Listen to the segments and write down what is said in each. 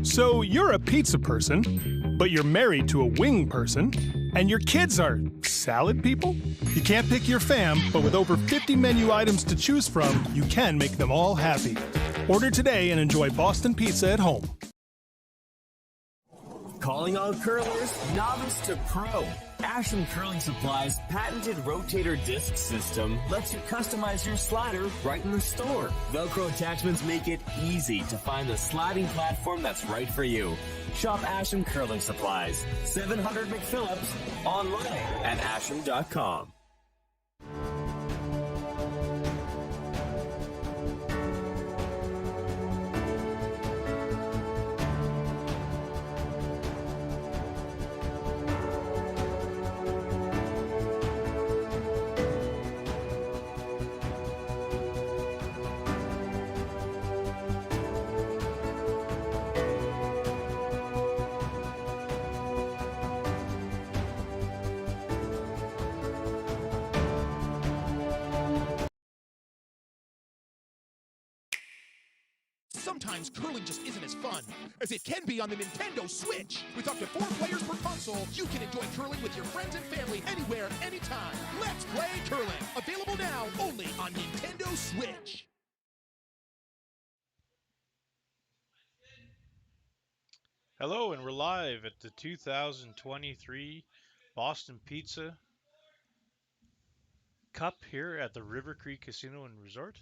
So you're a pizza person, but you're married to a wing person, and your kids are salad people? You can't pick your fam, but with over 50 menu items to choose from, you can make them all happy. Order today and enjoy Boston Pizza at home. Calling all curlers, novice to pro. Asham Curling Supply's patented rotator disc system lets you customize your slider right in the store. Velcro attachments make it easy to find the sliding platform that's right for you. Shop Asham Curling Supplies, 700 McPhillips, online at asham.com. Sometimes curling just isn't as fun as it can be on the Nintendo Switch. With up to 4 players per console, you can enjoy curling with your friends and family anywhere, anytime. Let's play curling. Available now only on Nintendo Switch. Hello, and we're live at the 2023 Boston Pizza Cup here at the River Cree Casino and Resort.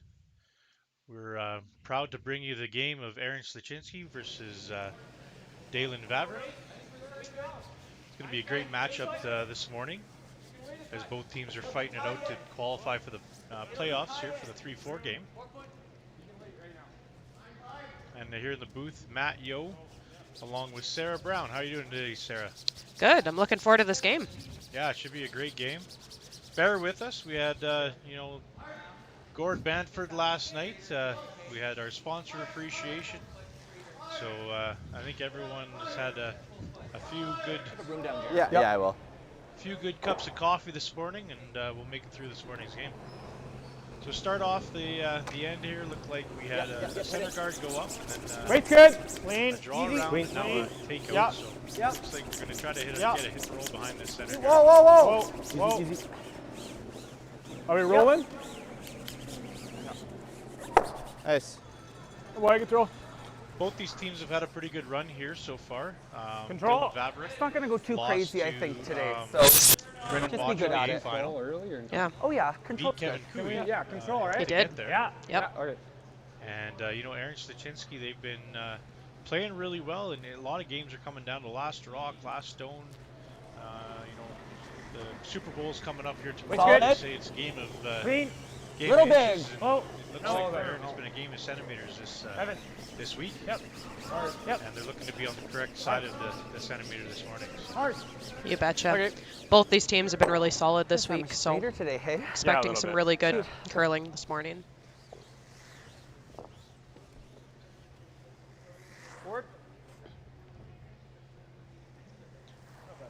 We're proud to bring you the game of Aaron Sluchinski versus Daylan Vavrek. It's going to be a great matchup this morning, as both teams are fighting it out to qualify for the playoffs here for the 3-4 game. And here in the booth, Matt Yo, along with Sarah Brown. How are you doing today, Sarah? Good. I'm looking forward to this game. Yeah, it should be a great game. Bear with us. We had, Gord Banford last night. We had our sponsor appreciation. So I think everyone has had a few good... Yeah, I will. Few good cups of coffee this morning, and we'll make it through this morning's game. So start off the end here. Looked like we had a center guard go up, and then Weight's good. Clean. a draw Easy. around, and now a take out. So looks like we're going to try to get a hit roll behind this center guard. Whoa. Easy. Are we rolling? Nice. Boy, I can throw. Both these teams have had a pretty good run here so far. Control. Vavrek It's not going to go too crazy, I think, today. So Brennan just be good at it. final. Yeah. Oh, yeah. Control. Beat Kevin Cooey. Yeah, control, right? He did. Yeah. Yep. Okay. And, Aaron Sluchinski, they've been playing really well, and a lot of games are coming down to last rock, last stone. The Super Bowl is coming up here tomorrow. They say it's a game of Clean. game Little inches, big. and it looks like for Aaron, it's been a game of centimeters this week. Yep. And they're looking to be on the correct side of the centimeter this morning. You betcha. Okay. Both these teams have been really solid this week, so Later today, hey? expecting some really good curling this morning.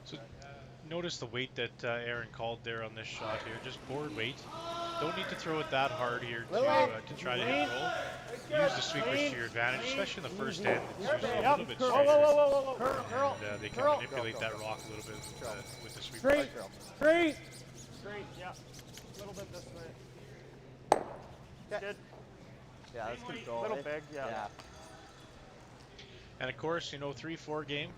So notice the weight that Aaron called there on this shot here, just board weight. Don't need to throw it that hard here to try to hit roll. Use the sweepers to your advantage, especially in the first end. It's usually a little bit straighter. And they can manipulate that rock a little bit with the sweepers. Straight, yeah. A little bit this way. Good. Yeah, that's control. Little big, yeah. And of course, 3-4 game.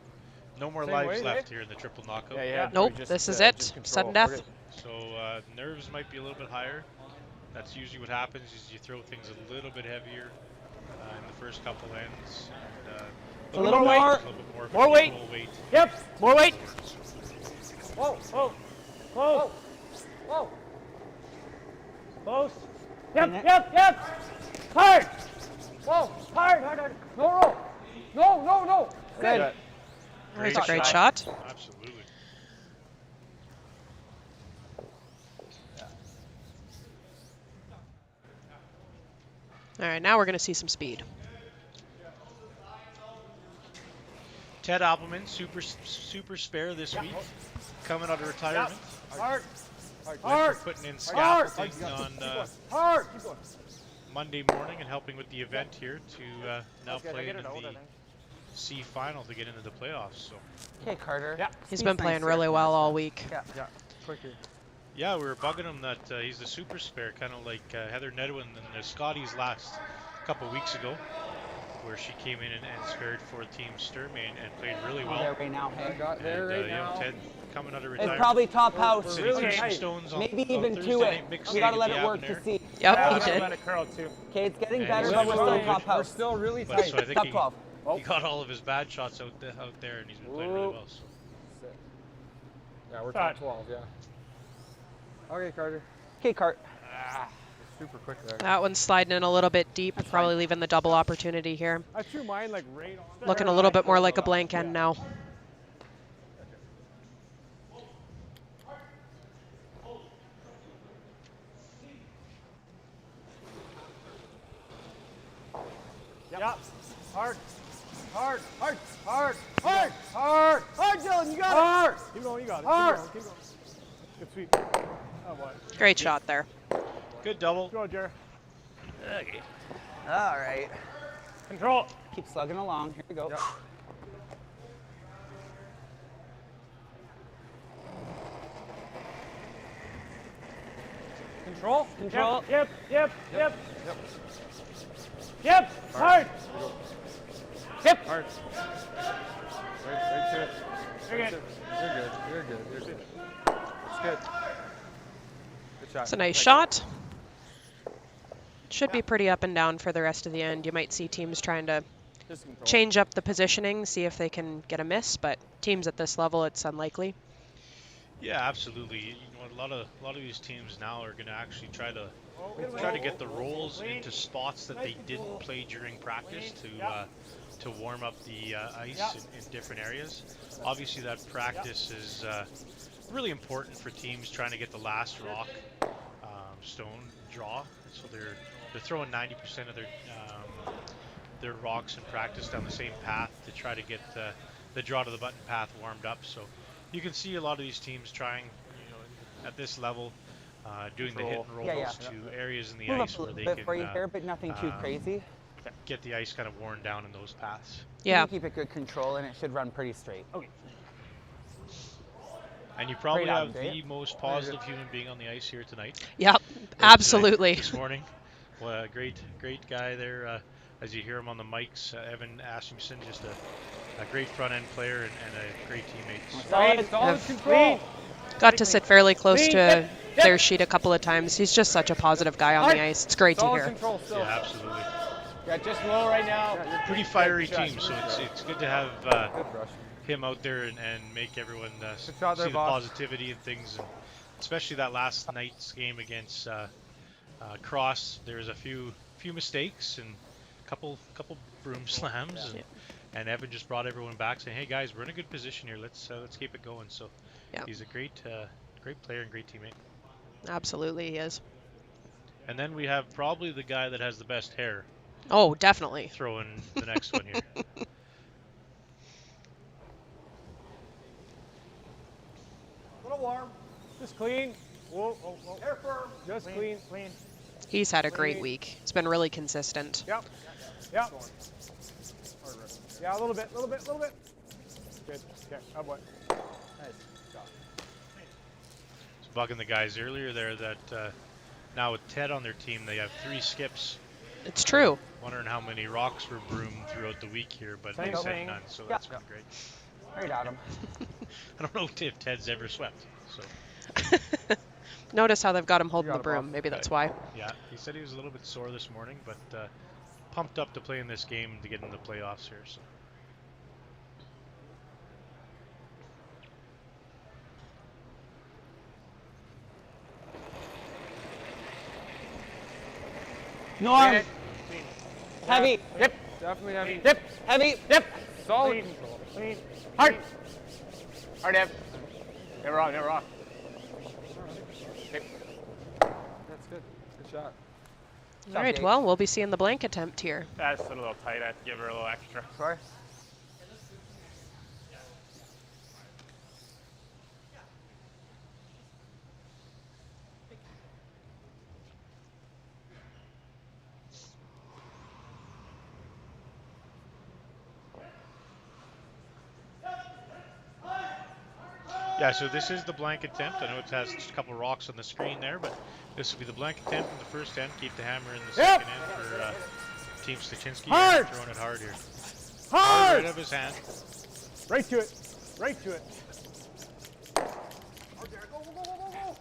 No more lives left here in the triple knockout. Nope, this is it. Sudden death. So nerves might be a little bit higher. That's usually what happens, is you throw things a little bit heavier in the first couple ends. And, a little more. A little bit more weight. Yep, more weight. Whoa. Close. Yep. Hard. Whoa, hard. No. Good. That was a great shot. Absolutely. All right, now we're going to see some speed. Ted Appelman, super spare this week, coming out of retirement. Hard. After putting in scaffolding on Monday morning and helping with the event here to now play in the C final to get into the playoffs. So. Okay, Carter. Yeah. He's been playing really well all week. Yeah. Yeah. Quicker. Yeah, we were bugging him that he's the super spare, kind of like Heather Nedwin and Scotty's last couple weeks ago, where she came in and spared for Team Sturmey and played really well. There right now, hey. Got there right now. Ted coming out of retirement. It's probably top house. Said he really threw some tight. stones on, Maybe on even Thursday to it. night mixed We gotta in let the it work Avenir. to see. Yep, Yeah, he did. let it curl too. Okay, it's getting And better, he's but we're really still good. top We're house. still really But tight. so I think Top he 12. got all of his bad shots out there, and he's been playing really well. So. Yeah, we're top 12, yeah. Okay, Carter. Okay, Cart. Super quick there. That one's sliding in a little bit deep, probably leaving the double opportunity here. I threw mine like right on. Looking a little bit more like a blank end now. Yep. Hard. Hard. Hard. Hard. Hard. Hard. Hard, Dylan. You got it. Hard. Keep going. You got it. Hard. Keep going. Good sweep. Oh, boy. Great shot there. Good double. Go, Jared. Okay. All right. Control. Keep slugging along. Here we go. Yep. Control. Control. Yep. Yep. Yep. Yep. Yep. Hard. Yep. Hard. Right to it. You're good. You're good. You're good. You're good. It's good. Good shot. It's a nice shot. Should be pretty up and down for the rest of the end. You might see teams trying to Just control. change up the positioning, see if they can get a miss, but teams at this level, it's unlikely. Yeah, absolutely. You know, a lot of these teams now are going to actually try to get the rolls into spots that they didn't play during practice to warm up the ice in different areas. Obviously, that practice is really important for teams trying to get the last rock stone draw. So they're throwing 90% of their rocks in practice down the same path to try to get the draw to the button path warmed up. So you can see a lot of these teams trying, at this level, doing the hit and rolls to areas in the Move ice up a where they little bit for you can here, but nothing too crazy. get the ice kind of worn down in those paths. Yeah. You keep it good control, and it should run pretty straight. Okay. And you probably Great have out, Dave. the most positive human being on the ice here tonight. Yep, absolutely. This morning. Well, great guy there. As you hear him on the mics, Evan Asmussen, just a great front end player and a great teammate. So, Solid control. Got to sit fairly close to their sheet a couple of times. He's just such a positive guy on the ice. It's great to Solid hear. control still. yeah, absolutely. Yeah, just low right now. Pretty fiery team, so it's good to have Good rush. him out there and make everyone shot see there, the boss. positivity and things, and especially that last night's game against Cross. There was a few mistakes and a couple broom slams, and Evan just brought everyone back, saying, "Hey guys, we're in a good position here. Let's keep it going." So Yeah. he's a great player and great teammate. Absolutely, he is. And then we have probably the guy that has the best hair Oh, definitely. throwing the next one here. A little warm. Just clean. Whoa, whoa, whoa. Hair firm. Just clean. Clean. He's had a great week. It's been really consistent. Yep. Yep. Yeah, a little bit. Good. Okay. Oh boy. Nice. Was bugging the guys earlier there that now with Ted on their team, they have 3 skips. It's true. Wondering how many rocks were broomed throughout the week here, but they Thanks. said none, so that's been great. Right at him. I don't know if Ted's ever swept, so Notice how they've got him holding got the it, broom. boss. Maybe that's why. yeah, he said he was a little bit sore this morning, but pumped up to play in this game to get in the playoffs here. So Norm. Heavy. Yep. Definitely heavy. Dip. Heavy. Dip. Solid. Clean. Hard. Hard, Ev. Never off. Yep. That's good. Good shot. All right, Dave. well, we'll be seeing the blank attempt here. That's a little tight. I have to give her a little extra. Sorry. Yeah, so this is the blank attempt. I know it has just a couple rocks on the screen there, but this will be the blank attempt in the first end. Keep the hammer in the second end for Team Sluchinski. Hard! Throwing it hard here. Hard! Right out of his hand. Right to it. Right to it.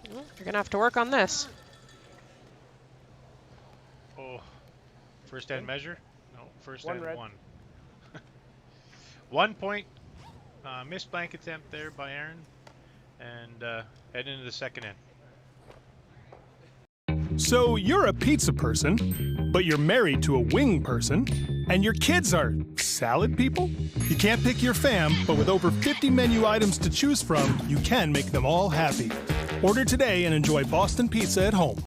You're going to have to work on this. Oh, first end measure? No, first One end red. 1. 1 point. Missed blank attempt there by Aaron. And heading into the second end. So you're a pizza person, but you're married to a wing person, and your kids are salad people? You can't pick your fam, but with over 50 menu items to choose from, you can make them all happy. Order today and enjoy Boston pizza at home.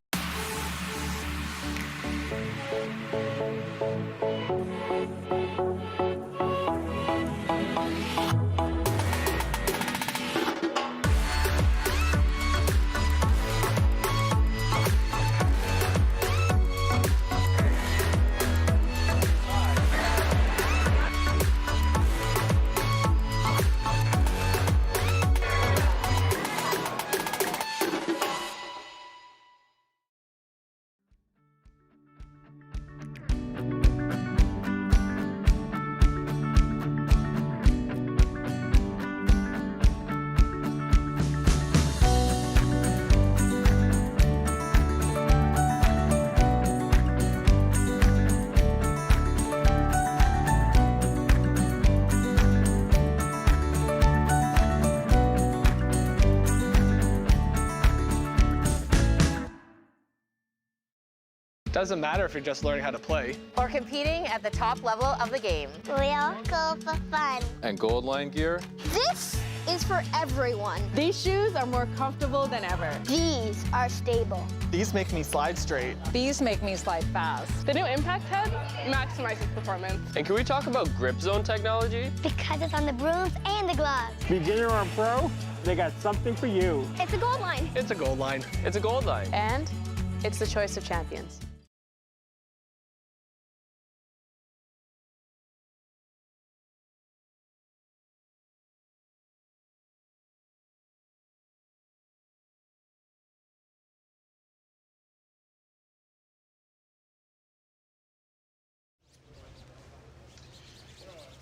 Doesn't matter if you're just learning how to play. Or competing at the top level of the game. We all go for fun. And Gold Line gear? This is for everyone. These shoes are more comfortable than ever. These are stable. These make me slide straight. These make me slide fast. The new impact head maximizes performance. And can we talk about grip zone technology? Because it's on the brooms and the gloves. Beginner or pro, they got something for you. It's a Gold Line. It's a Gold Line. It's a Gold Line. And it's the choice of champions.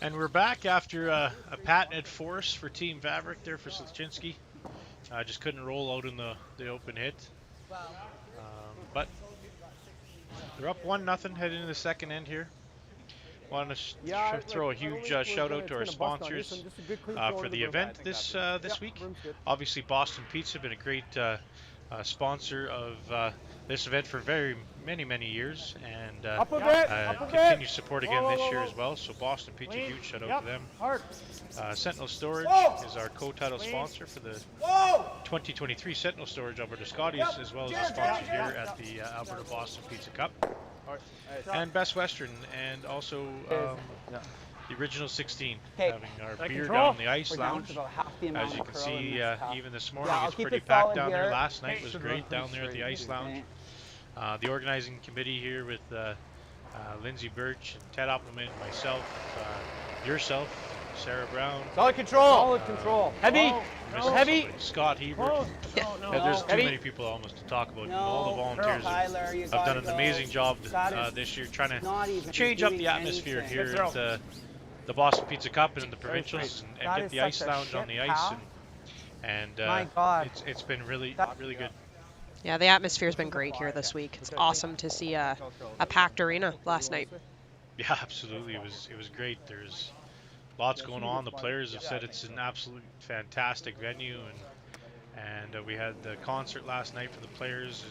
And we're back after a patented force for Team Vavrek there for Sluchinski. Just couldn't roll out in the open hit. But they're up 1-0 heading into the second end here. Want to throw a huge shout out to our sponsors for the event this week. Obviously, Boston Pizza have been a great sponsor of this event for many years, and continue support again this year as well. So Boston Pizza, huge shout out to them. Sentinel Storage is our co-title sponsor for the 2023 Sentinel Storage Alberta Scotties, as well as a sponsor here at the Alberta Boston Pizza Cup. And Best Western, and also the original 16, having our beer down in the ice lounge. As you can see, even this morning it's pretty packed down there. Last night was great down there at the ice lounge. The organizing committee here with Lindsay Birch and Ted Appleman, myself, yourself, Sarah Brown. Solid control. Solid control. Heavy. Heavy. Scott Hebert. There's too many people almost to talk about. All the volunteers have done an amazing job this year trying to change up the atmosphere here at the Boston Pizza Cup and in the provincials, and get the ice lounge on the ice. And it's been really good. Yeah, the atmosphere's been great here this week. It's awesome to see a packed arena last night. Yeah, absolutely. It was great. There's lots going on. The players have said it's an absolute fantastic venue, and we had the concert last night for the players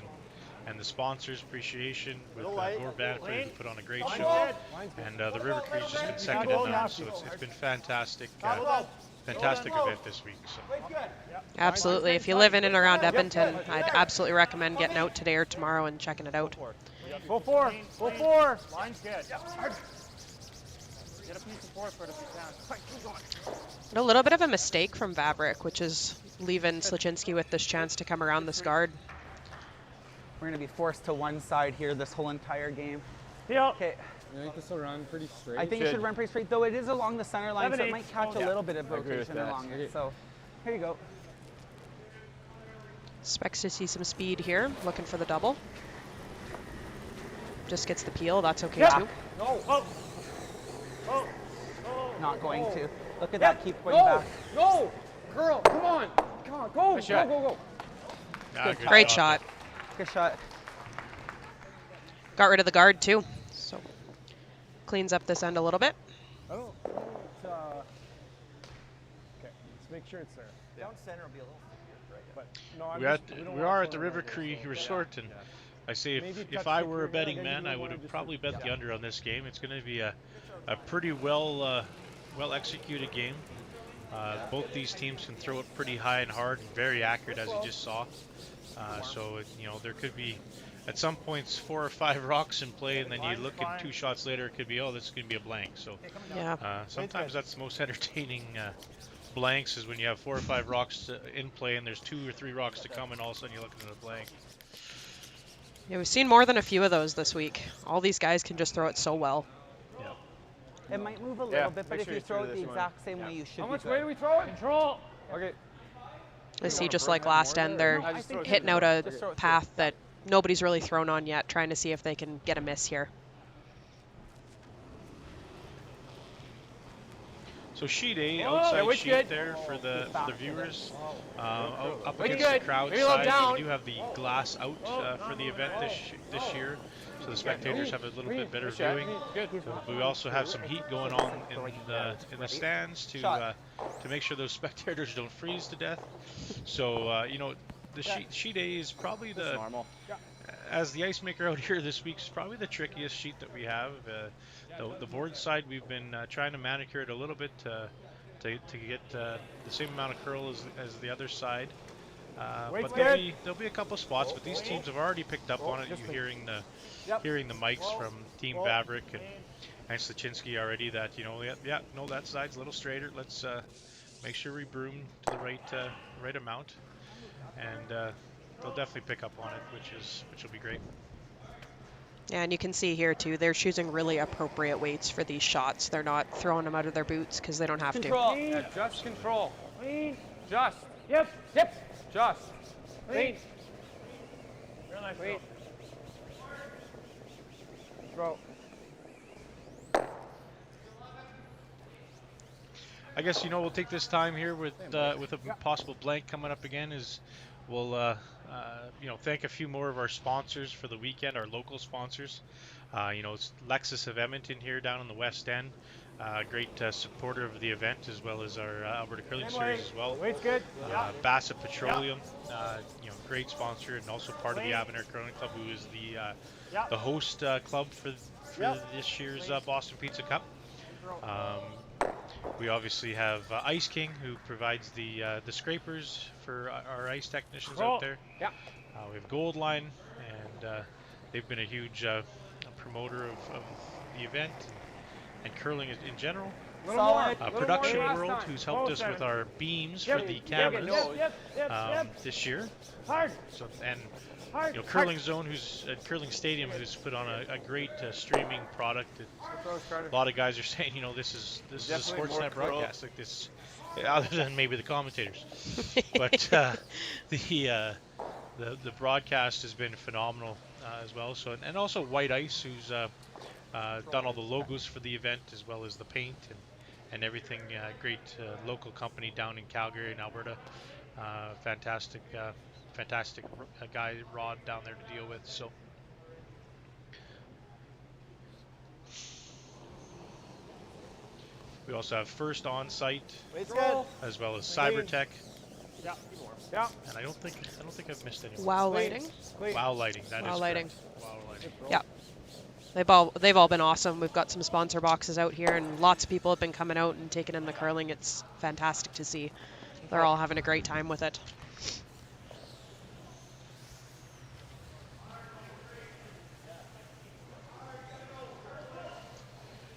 and the sponsors appreciation with Gore Banford, who put on a great show, and the River Cree's just been second in that, so it's been fantastic event this week. So. Absolutely. If you live in and around Edmonton, I'd absolutely recommend getting out today or tomorrow and checking it out. Full four. Full four. Line's good. Get a piece of forward if you can. A little bit of a mistake from Vavrek, which is leaving Sluchinski with this chance to come around this guard. We're going to be forced to one side here this whole entire game. Yeah. Okay. I think this will run pretty straight. I think it should run pretty straight, though it is along the center line, so it might catch a little bit of rotation along it. So, here you go. Expects to see some speed here, looking for the double. Just gets the peel, that's okay too. No. Oh. Oh. Not going to. Look at Yeah. that, keep going back. No. Girl, come on. Come on, go. Good shot. Go. Ah, good Great shot. Good shot. Got rid of the guard too, so cleans up this end a little bit. I don't okay, let's make sure it's there. Down center will be a little stickier, right? But no, I'm We just, are at the River Cree Resort, and I say Maybe if touch I the were a trigger betting again, man, you I might would have just probably sort of- bet the under on this game. It's going to be a pretty well executed game. Both these teams can throw it pretty high and hard and very accurate, as you just saw. So there could be at some points 4 or 5 rocks in play, and then you look at 2 shots later, it could be, oh, this is going to be a blank. So Yeah. sometimes that's the most entertaining blanks, is when you have 4 or 5 rocks in play and there's 2 or 3 rocks to come, and all of a sudden you're looking at a blank. Yeah, we've seen more than a few of those this week. All these guys can just throw it so well. It might move a little bit, but if you throw it the exact same way, you should How be much good. weight do we throw it? Control. Okay. I see, just like last end, they're hitting out a path that nobody's really thrown on yet, trying to see if they can get a miss here. So sheet A, Oh, outside yeah, sheet good. there for the viewers. Up Wait against the good. crowd Maybe a little side, down. we do have the glass out for the event this year, so the spectators have a little bit better viewing. So we also have some heat going on in the stands to make sure those spectators don't freeze to death. So the sheet A is probably as the ice maker out here this week, is probably the trickiest sheet that we have. The board side, we've been trying to manicure it a little bit to get the same amount of curl as the other side. But there'll be a couple spots, but these teams have already picked up on it. You're hearing the mics from Team Vavrek and Sluchinski already that no, that side's a little straighter. Let's make sure we broom to the right amount, and they'll definitely pick up on it, which will be great. Yeah, and you can see here too, they're choosing really appropriate weights for these shots. They're not throwing them out of their boots because they don't have Control. to. Yeah, just control. Clean. Just. Yep. Just. Clean. Real nice. Clean. Throw. I guess we'll take this time here with a possible blank coming up again. We'll thank a few more of our sponsors for the weekend, our local sponsors. It's Lexus of Edmonton here down in the West End, great supporter of the event, as well as our Alberta Curling Series as well. Weight's good. Bassett Petroleum, great sponsor, and also part of the Avenir Curling Club, who is the host club for this year's Boston Pizza Cup. We obviously have Ice King, who provides the scrapers for our ice technicians out there. We have Gold Line, and they've been a huge promoter of the event and curling in general. Production World, who's helped us with our beams for the cameras this year. So, and Curling Zone, who's at Curling Stadium, who's put on a great streaming product. A lot of guys are saying, this is a Sportsnet broadcast like this, other than maybe the commentators. But the broadcast has been phenomenal as well. So, and also White Ice, who's done all the logos for the event, as well as the paint and everything. Great local company down in Calgary and Alberta. Fantastic guy, Rod, down there to deal with. So we also have First On Site, as well as Cybertech. Yeah. And I don't think I've missed anyone. Wow Lighting. Wow Lighting. That Wow is Lighting. correct. Wow Lighting. Yeah. They've all been awesome. We've got some sponsor boxes out here, and lots of people have been coming out and taking in the curling. It's fantastic to see. They're all having a great time with it.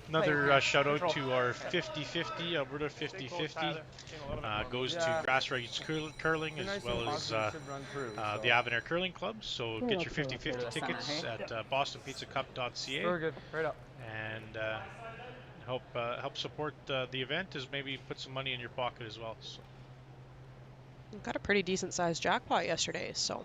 Another shout out to our 50-50, Alberta 50-50, goes to Grassroots Curling, as well as the Avenir Curling Club. So get your 50-50 tickets at bostonpizzacup.ca. Very good. Right up. And help support the event, as maybe put some money in your pocket as well. So. We got a pretty decent sized jackpot yesterday, so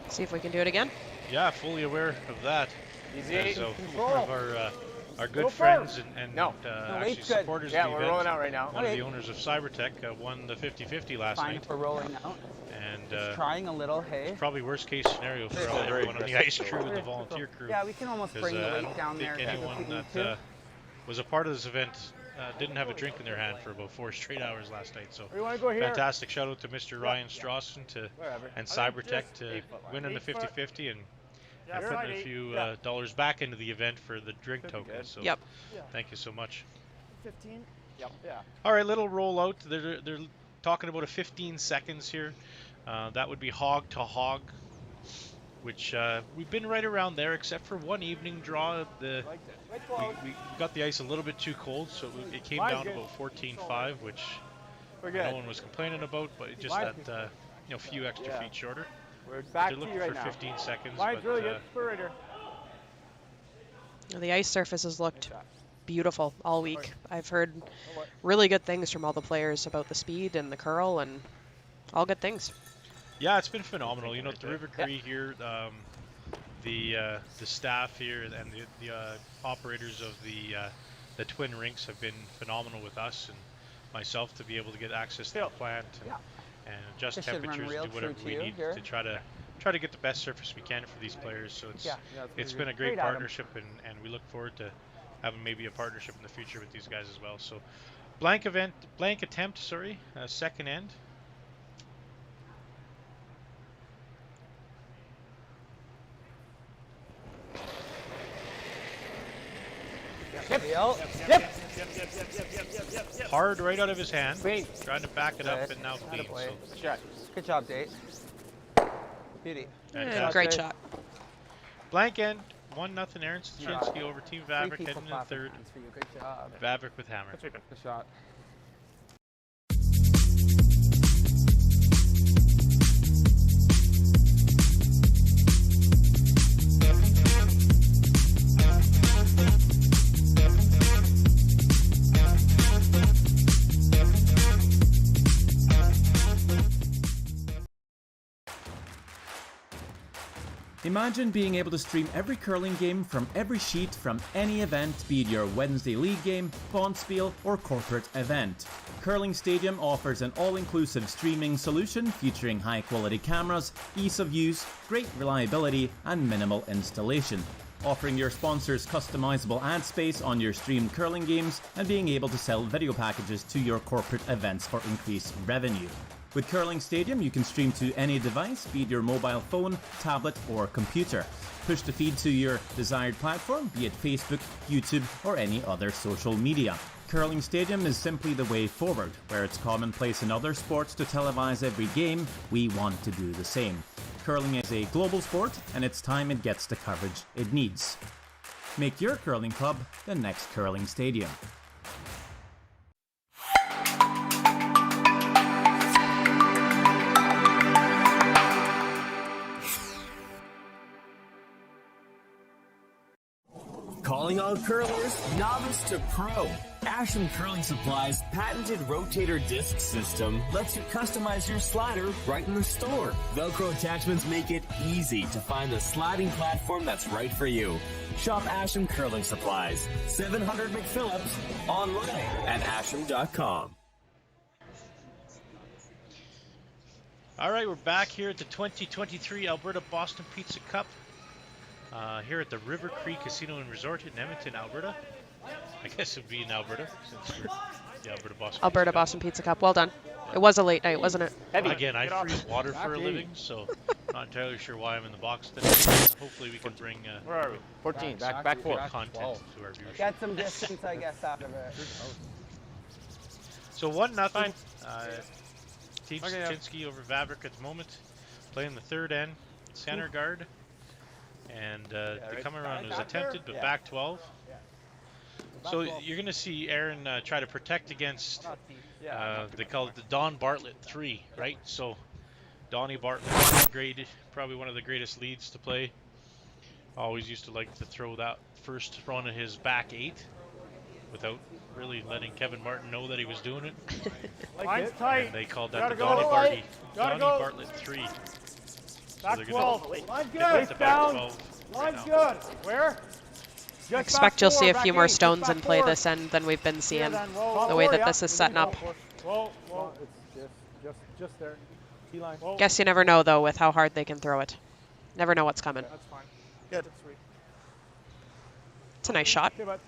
see if we can do it again. Yeah, fully aware of that. Easy. So Control. one of our good Go friends first. and No. actually eight's good. supporters Yeah, of the we're event. rolling out right now. One Okay. of the owners of Cybertech won the 50-50 last Fine night. for rolling out. And Just trying a little, hey? probably worst case scenario for everyone on the ice crew and the volunteer crew. Yeah, we can almost Because bring the I weight don't down think there. anyone if we need that to. was a part of this event didn't have a drink in their hand for about 4 straight hours last night. So Where you want to go here? fantastic shout out to Mr. Ryan Strawson Wherever. and Cybertech to win in the 50-50 and putting a few dollars back into the event for the drink token. So Yep. thank you so much. 15. Yep. Yeah. All right, little rollout. They're talking about a 15 seconds here. That would be hog to hog, which we've been right around there, except for one evening draw. We got the ice a little bit too cold, so it came down to about 14.5, which no one was complaining about, but just that few extra feet shorter. We're back They're to looking you right for now. 15 seconds. Line's But, really good. Spur right here. The ice surface has looked beautiful all week. I've heard really good things from all the players about the speed and the curl and all good things. yeah, it's been phenomenal. You know, at the River Cree here, the staff here and the operators of the twin rinks have been phenomenal with us and myself to be able to get access to the plant and adjust This should run temperatures real and do whatever true to we you need here. to try to get the best surface we can for these players. So it's been a great Great, Adam. partnership and we look forward to having maybe a partnership in the future with these guys as well. So blank attempt, second end. Hard right out of his hand. Trying to back it up and now clean. So Good job, Date. Beauty. And great shot. blank end, 1-0 Aaron Sluchinski over Team Vavrek, Three heading people in third. clapping for you. Good job. Vavrek with hammer. Good shot. Imagine being able to stream every curling game from every sheet from any event, be it your Wednesday league game, bonspiel, or corporate event. Curling Stadium offers an all-inclusive streaming solution featuring high-quality cameras, ease of use, great reliability, and minimal installation. Offering your sponsors customizable ad space on your streamed curling games and being able to sell video packages to your corporate events for increased revenue. With Curling Stadium, you can stream to any device, be it your mobile phone, tablet, or computer. Push the feed to your desired platform, be it Facebook, YouTube, or any other social media. Curling Stadium is simply the way forward. Where it's commonplace in other sports to televise every game, we want to do the same. Curling is a global sport, and it's time it gets the coverage it needs. Make your curling club the next Curling Stadium. Calling all curlers, novice to pro. Asham Curling Supply's patented rotator disc system lets you customize your slider right in the store. Velcro attachments make it easy to find the sliding platform that's right for you. Shop Asham Curling Supplies, 700 McPhillips, online at asham.com. All right, we're back here at the 2023 Alberta Boston Pizza Cup. Here at the River Cree Casino and Resort in Edmonton, Alberta. I guess it would be in Alberta since we're the Alberta Boston Pizza Cup. Well done. It was a late night, wasn't it? Again, I freeze water for a living, so not entirely sure why I'm in the box today. Hopefully we can bring Where are we? 14. Back more 4. content to our viewers. Get some distance, I guess, out of it. So 1-0. Team Sluchinski over Vavrek at the moment. Playing the third end, center guard. And the come around was attempted, but back 12. So you're going to see Aaron try to protect against, they call it the Don Bartlett 3, right? So Donnie Bartlett, probably one of the greatest leads to play. Always used to like to throw that first run of his back 8. without really letting Kevin Martin know that he was doing it. Line's tight. And they called that Gotta the go. Donnie Go. Bartlett 3. Back they're 12. gonna Line's get good. the back 12 Line's right good. Where? I expect you'll see a few more stones in play this end than we've been seeing, the way that this is setting up. Whoa. It's just there. T-line. Guess you never know, though, with how hard they can throw it. Never know what's coming. That's fine. Good. It's a nice shot. Okay, bud.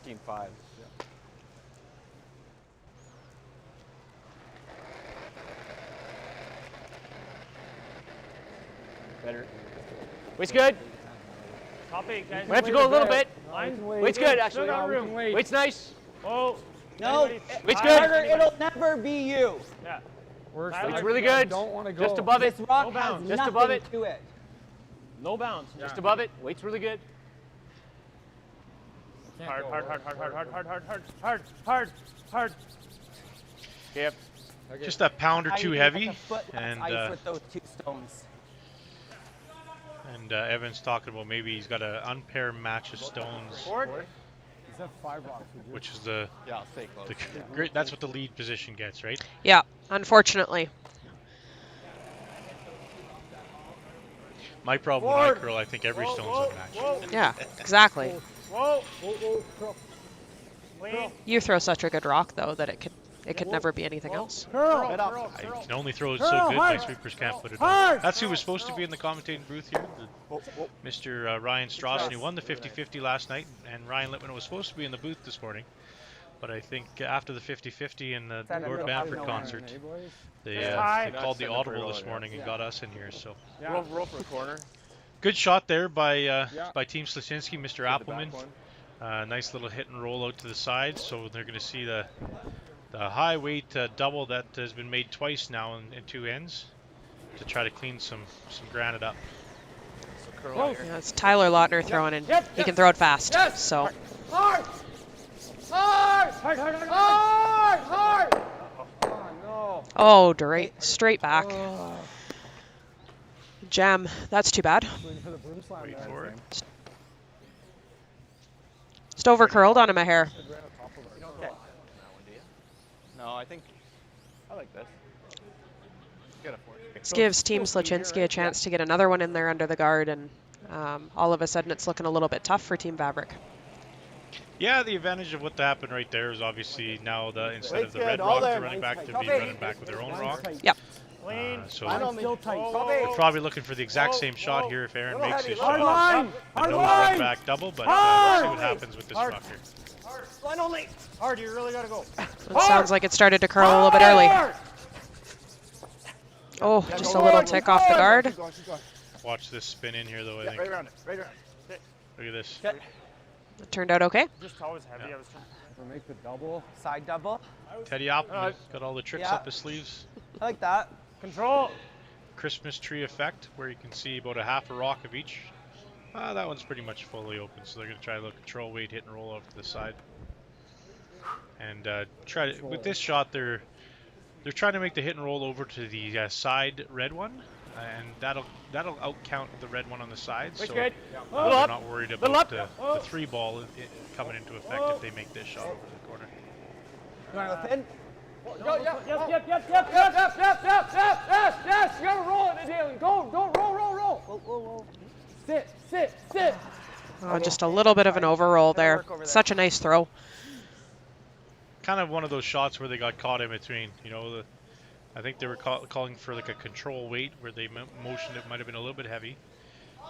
Team 5. Better. Weight's good. Top 8, guys. We have to go a little bit. Weight's good, actually. Weight's nice. Oh. No. Weight's good. Tyler, it'll never be you. Yeah. Weight's really good. Don't want to go. Just above it. This rock has Just nothing above it. to it. No bounce. Just above it. Weight's really good. Hard. Yep. Just a pound or two heavy. Like a foot And ice with those 2 stones. Evan's talking about maybe he's got an unpair match of stones, He's at 5 rocks. which is the Yeah, stay close. great. That's what the lead position gets, right? Yeah, unfortunately. My problem when I curl, I think every stone's unmatched. Yeah, exactly. Whoa. You throw such a good rock, though, that it could never be anything else. Curl. I can only throw it so good, my sweepers can't put it on. That's who was supposed to be in the commentating booth here, Mr. Ryan Strawson, who won the 50-50 last night, and Ryan Littman was supposed to be in the booth this morning. But I think after the 50-50 and the Lord Bamford concert, they called the audible this morning and got us in here. So Roll for a corner. good shot there by Team Sluchinski, Mr. Appleman. Nice little hit and roll out to the side. So they're going to see the high weight double that has been made twice now in 2 ends to try to clean some granite up. Yeah, it's Tyler Lautner throwing, and he can throw it fast. So. Hard. Oh, straight back. Jam. That's too bad. Wait for it. Just over curled on him a hair. No, I think I like this. This gives Team Sluchinski a chance to get another one in there under the guard, and all of a sudden it's looking a little bit tough for Team Vavrek. Yeah, the advantage of what happened right there is obviously now instead of the red rock they're running back, they'll be running back with their own rock. Yep. So they're probably looking for the exact same shot here if Aaron makes his shot. A nose run back double, but we'll see what happens with this rock here. Line only. Hard, you really gotta go. It sounds like it started to curl a little bit early. Oh, just a little tick off the guard. Watch this spin in here though, I think. Right around it. Look at this. It turned out okay. Just always heavy. I was trying Or make the double. Side double. Teddy Appleman got all the tricks up his sleeves. I like that. control. Christmas tree effect, where you can see about a half a rock of each. That one's pretty much fully open, so they're going to try a little control weight, hit and roll off to the side. And try to, with this shot, they're trying to make the hit and roll over to the side red one, and that'll out count the red one on the side. So they're not worried about the 3 ball coming into effect if they make this shot over to the corner. You want to go thin? Yep. You gotta roll it, Daylan. Go, roll. Whoa. Sit. Oh, just a little bit of an overroll there. Such a nice throw. Kind of one of those shots where they got caught in between. You know, I think they were calling for like a control weight where they motioned it might have been a little bit heavy,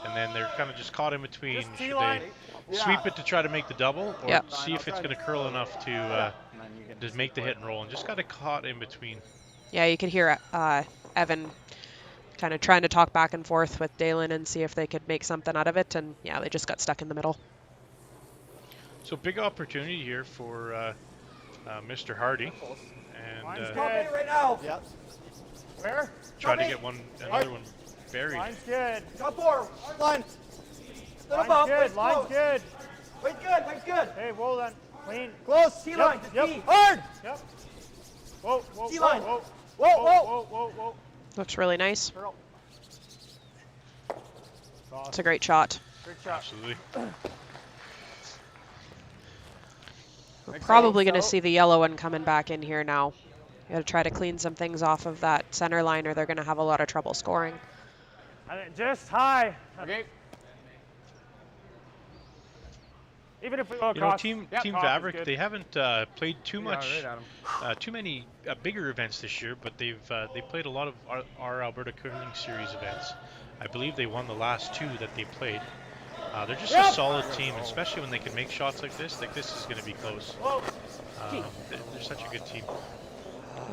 and then they're kind of just caught in between. Should they sweep it to try to make the double, or see if it's going to curl enough to just make the hit and roll, and just got it caught in between. Yeah, you could hear Evan kind of trying to talk back and forth with Daylan and see if they could make something out of it, and yeah, they just got stuck in the middle. So big opportunity here for Mr. Hardy, and right now. Yep. Where? Try to get another one buried. Line's good. Top 4. Line. Line's good. Weight's good. Hey, well done. Clean. Close. T-line. Yep. Hard. Yep. Whoa. T-line. Whoa. Looks really nice. Girl. It's a great shot. Great shot. Absolutely. We're probably going to see the yellow one coming back in here now. Got to try to clean some things off of that center line, or they're going to have a lot of trouble scoring. Just high. Okay. Even if we go You know, across. Team Yep, cross is Vavrek, good. they haven't played too much, too many bigger events this year, but they played a lot of our Alberta Curling Series events. I believe they won the last 2 that they played. They're just a solid team, especially when they can make shots like this. Like, this is going to be close. They're such a good team.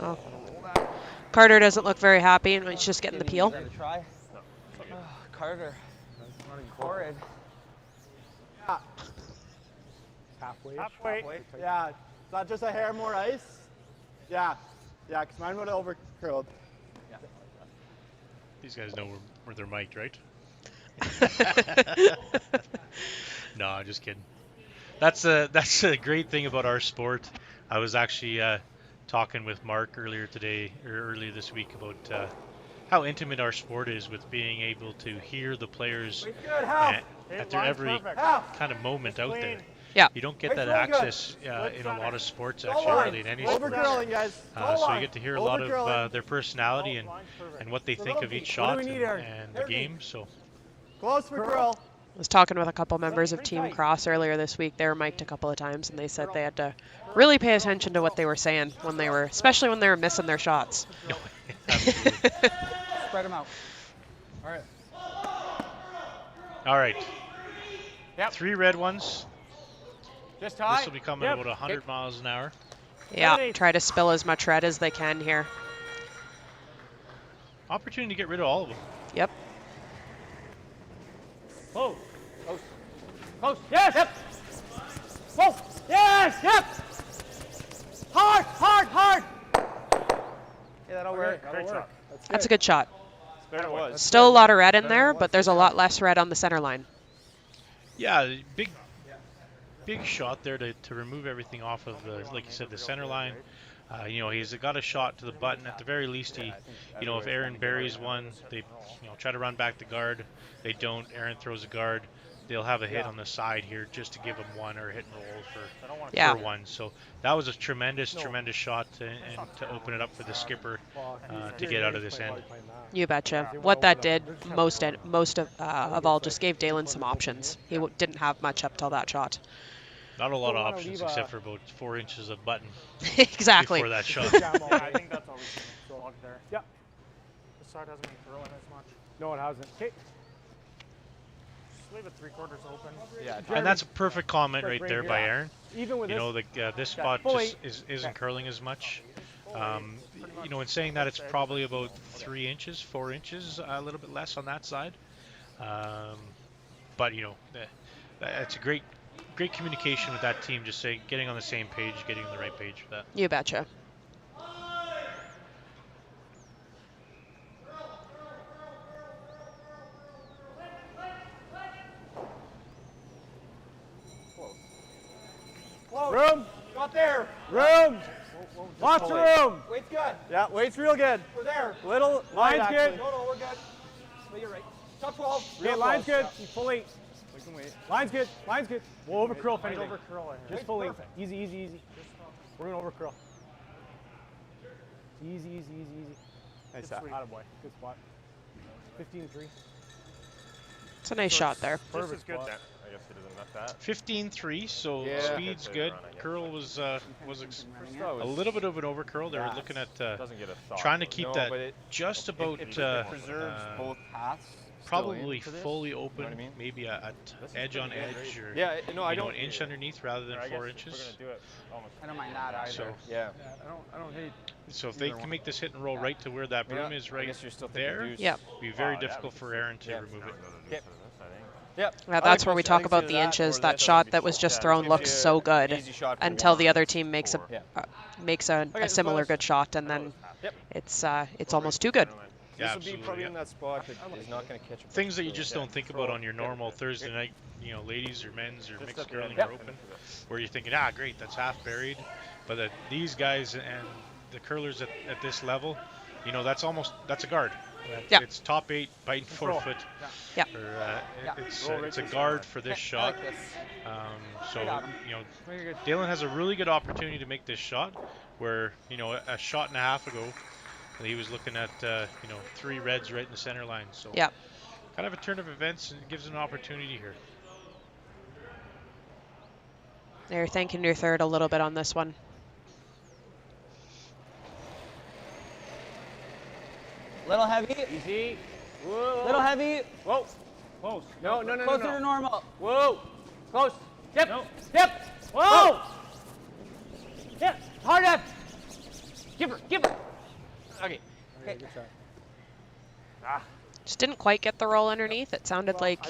Oh. Carter doesn't look very happy, and he's just getting the peel. Try. Carter. Horrid. Halfway. Yeah. Is that just a hair more ice? Yeah. Yeah, because mine would have overcurled. Yeah. These guys know where they're mic'd, right? No, I'm just kidding. That's a great thing about our sport. I was actually talking with Mark earlier this week about how intimate our sport is, with being able to hear the players at their every kind of moment out there. Yeah. You don't get that access in a lot of sports, actually, really, in any sport. So you get to hear a lot of their personality and what they think of each shot and the game. So close for curl. I was talking with a couple members of Team Cross earlier this week. They were mic'd a couple of times, and they said they had to really pay attention to what they were saying especially when they were missing their shots. Spread them out. All right. All right. Yep. 3 red ones. Just high. This will be coming about 100 miles an hour. Yeah, try to spill as much red as they can here. Opportunity to get rid of all of them. Yep. Whoa. Close. Yes. Yep. Whoa. Yes. Yep. Hard. Yeah, that'll work. Great shot. That's a good shot. There it was. Still a lot of red in there, but there's a lot less red on the center line. Yeah, big shot there to remove everything off of the, like you said, the center line. You know, he's got a shot to the button. At the very least, he, you know, if Aaron buries one, they, try to run back the guard. They don't. Aaron throws a guard. They'll have a hit on the side here just to give him one, or hit and roll for one. So that was a tremendous shot and to open it up for the skipper to get out of this end. You betcha. What that did most of all just gave Daylan some options. He didn't have much up till that shot. Not a lot of options except for about 4 inches of button. Exactly. Before that shot. I think that's all we can log there. Yeah. This side hasn't been curling as much. No, it hasn't. Okay. Just leave it 3/4 open. Yeah. And that's a perfect comment right there by Aaron. Even with this spot just isn't curling as much. In saying that, it's probably about 3 inches, 4 inches, a little bit less on that side. But it's a great communication with that team. Just getting on the same page, getting on the right page for that. You betcha. Room. Got there. Room. Lots of room. Weight's good. Yeah, weight's real good. We're there. Little. Line's light, good. actually. No, we're good. But you're right. Top 12. Okay, Real line's close. good. Fully. We can wait. Line's good. Line's good. We'll overcurl if anything. Overcurl it. Just fully. Easy. We're going to overcurl. Easy. Nice Good shot. sweep. Attaboy. Good spot. 15-3. It's a nice shot there. Just as good then. I guess he doesn't knock that. 15-3, so speed's good. Curl was a little bit of an overcurl. They were looking at trying to keep that just about preserves both paths. probably fully open, you know maybe a edge on edge, or an inch underneath rather than 4 inches. I don't mind that either. So I don't hate. So if they can make this hit and roll right to where that broom is right there, it'd be very difficult for Aaron to remove it. Yep. Yeah, that's where we talk about the inches. That shot that was just thrown looks so good until the other team makes a similar good shot, and then it's almost too good. Yeah, this will be probably in that spot that he's not going to catch him. Things that you just don't think about on your normal Thursday night, ladies or men's or mixed curling or open, where you're thinking, great, that's half buried. But these guys and the curlers at this level, that's a guard. Yep. It's top 8 biting forefoot. Yep. It's a guard for this shot. So you know, Daylan has a really good opportunity to make this shot, where a shot and a half ago, he was looking at 3 reds right in the center line. So kind of a turn of events, and it gives him an opportunity here. They're thanking your third a little bit on this one. Little heavy. Easy. Whoa. Little heavy. Whoa. Close. No. Closer to normal. Whoa. Close. Dip. No. Dip. Whoa. Dip. Hard up. Give her. Okay. Good shot. Just didn't quite get the roll underneath. It sounded like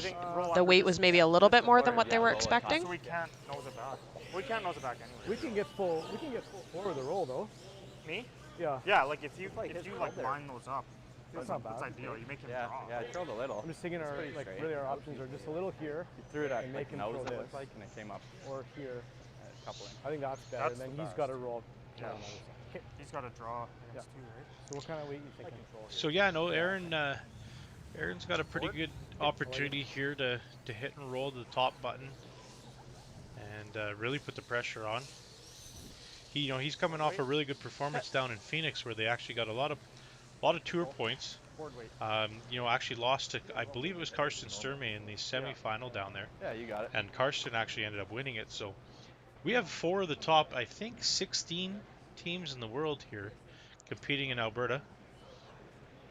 the weight was maybe a little bit more than what they were expecting. So we can't nose it back. We can't nose it back anyway. We can get full forward the roll though. Me? Yeah. Yeah, like if you line those up, that's not bad. That's ideal. You make him draw. Yeah, I curled a little. I'm just thinking our our options are just a little here. You threw it at and make him nose, throw it this, looked like, and it came up. Or here. Coupling. I think that's better. And then he's got to roll. Yeah. He's got to draw too, right? So what kind of weight you thinking? So Aaron's got a pretty good opportunity here to hit and roll to the top button and really put the pressure on. He's coming off a really good performance down in Phoenix, where they actually got a lot of tour points. Actually lost to, I believe it was Karsten Sturmey in the semifinal down there. Yeah, you got it. And Karsten actually ended up winning it. So we have 4 of the top, I think, 16 teams in the world here competing in Alberta.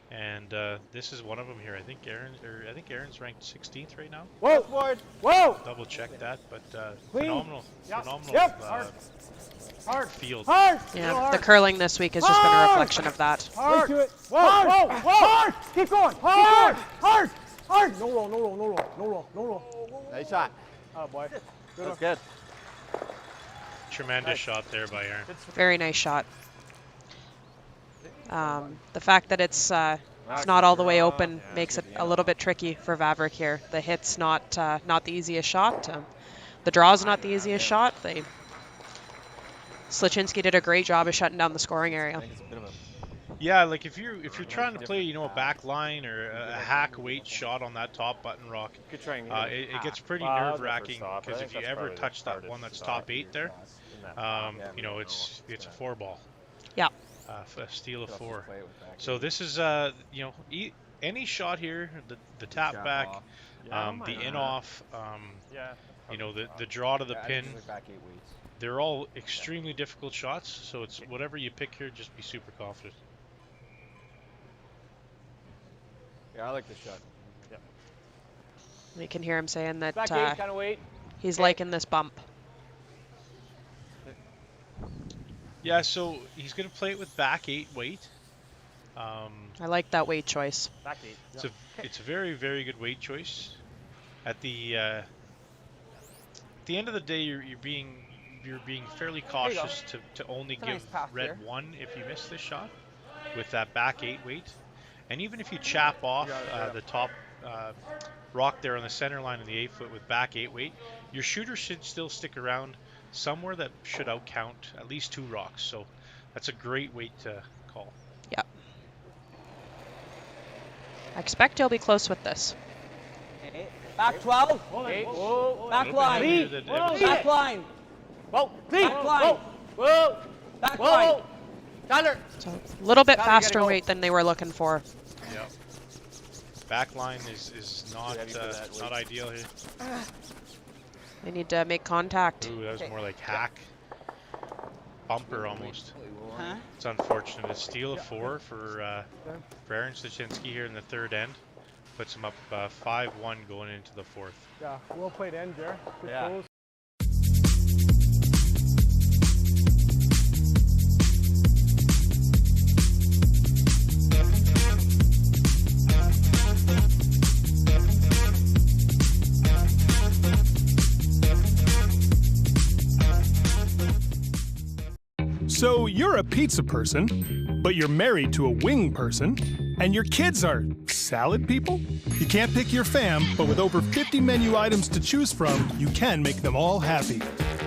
And this is one of them here. I think Aaron's ranked 16th right now. Whoa, forward. Whoa. Double check that, but Clean. phenomenal field. Hard. Yeah, the curling this week has just been a reflection of that. Hard. Whoa. Hard. Keep going. Hard. No roll. Nice shot. Oh boy. That's good. Tremendous shot there by Aaron. Very nice shot. The fact that it's not all the way open makes it a little bit tricky for Vavrek here. The hit's not the easiest shot. The draw's not the easiest shot. Sluchinski did a great job of shutting down the scoring area. Yeah, like if you're trying to play, a back line or a hack weight shot on that top button rock, it gets pretty nerve-wracking, because if you ever touch that one that's top 8 there, it's a 4-ball. Yeah. A steal of 4. So this is any shot here, the tap back, the in off, the draw to the pin. They're all extremely difficult shots, so it's whatever you pick here, just be super confident. Yeah, I like this shot. Yeah. You can hear him saying that Back 8, kind of weight. he's liking this bump. Yeah, so he's going to play it with back 8 weight. I like that weight choice. Back 8. It's a very, very good weight choice. At the end of the day, you're being fairly cautious to only give red 1 if you miss this shot with that back 8 weight. And even if you chap off the top rock there on the center line of the 8-foot with back 8 weight, your shooter should still stick around somewhere that should outcount at least 2 rocks. So that's a great weight to call. Yeah. I expect he'll be close with this. Back 12. Back line. Back line. Whoa. Back line. Whoa. Back line. Tyler. So a little bit faster weight than they were looking for. Yeah. Back line is not ideal here. They need to make contact. Ooh, that was more like hack. Bumper almost. Huh? It's unfortunate. A steal of 4 for Aaron Sluchinski here in the 3rd end. Puts him up 5-1 going into the 4th. Yeah, well played end there. Good Yeah. goals. So you're a pizza person, but you're married to a wing person, and your kids are salad people? You can't pick your fam, but with over 50 menu items to choose from, you can make them all happy.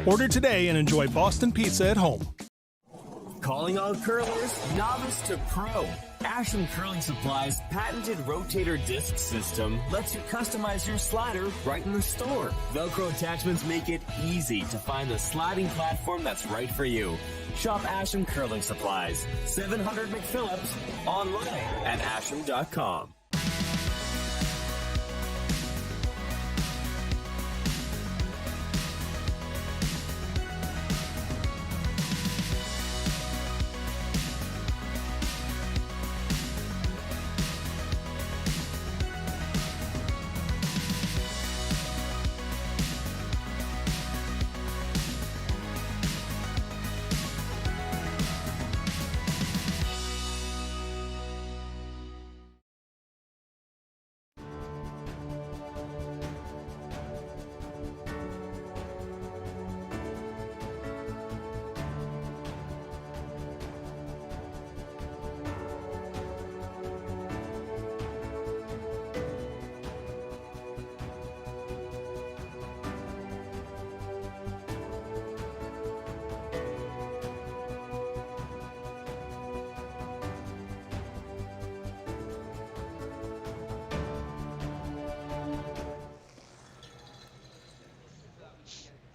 Order today and enjoy Boston Pizza at home. Calling all curlers, novice to pro. Ashland Curling Supply's patented rotator disc system lets you customize your slider right in the store. Velcro attachments make it easy to find the sliding platform that's right for you. Shop Ashland Curling Supplies, 700 McPhillips, online at ashland.com.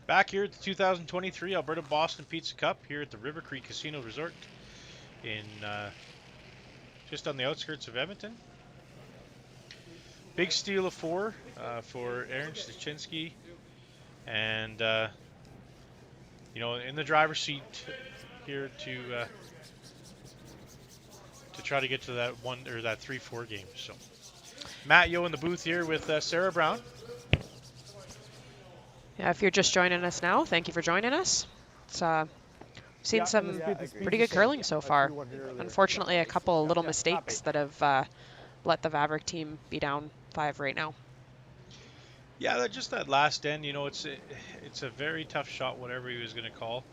Back here at the 2023 Alberta Boston Pizza Cup here at the River Cree Casino Resort in just on the outskirts of Edmonton. Big steal of 4 for Aaron Sluchinski, and you know, in the driver's seat here to try to get to that 3-4 game. So Matt Yo in the booth here with Sarah Brown. Yeah, if you're just joining us now, thank you for joining us. It's seen some pretty good curling so far. Unfortunately, a couple of little mistakes that have let the Vavrek team be down 5 right now. Yeah, just that last end, you know, it's a very tough shot, whatever he was going to call.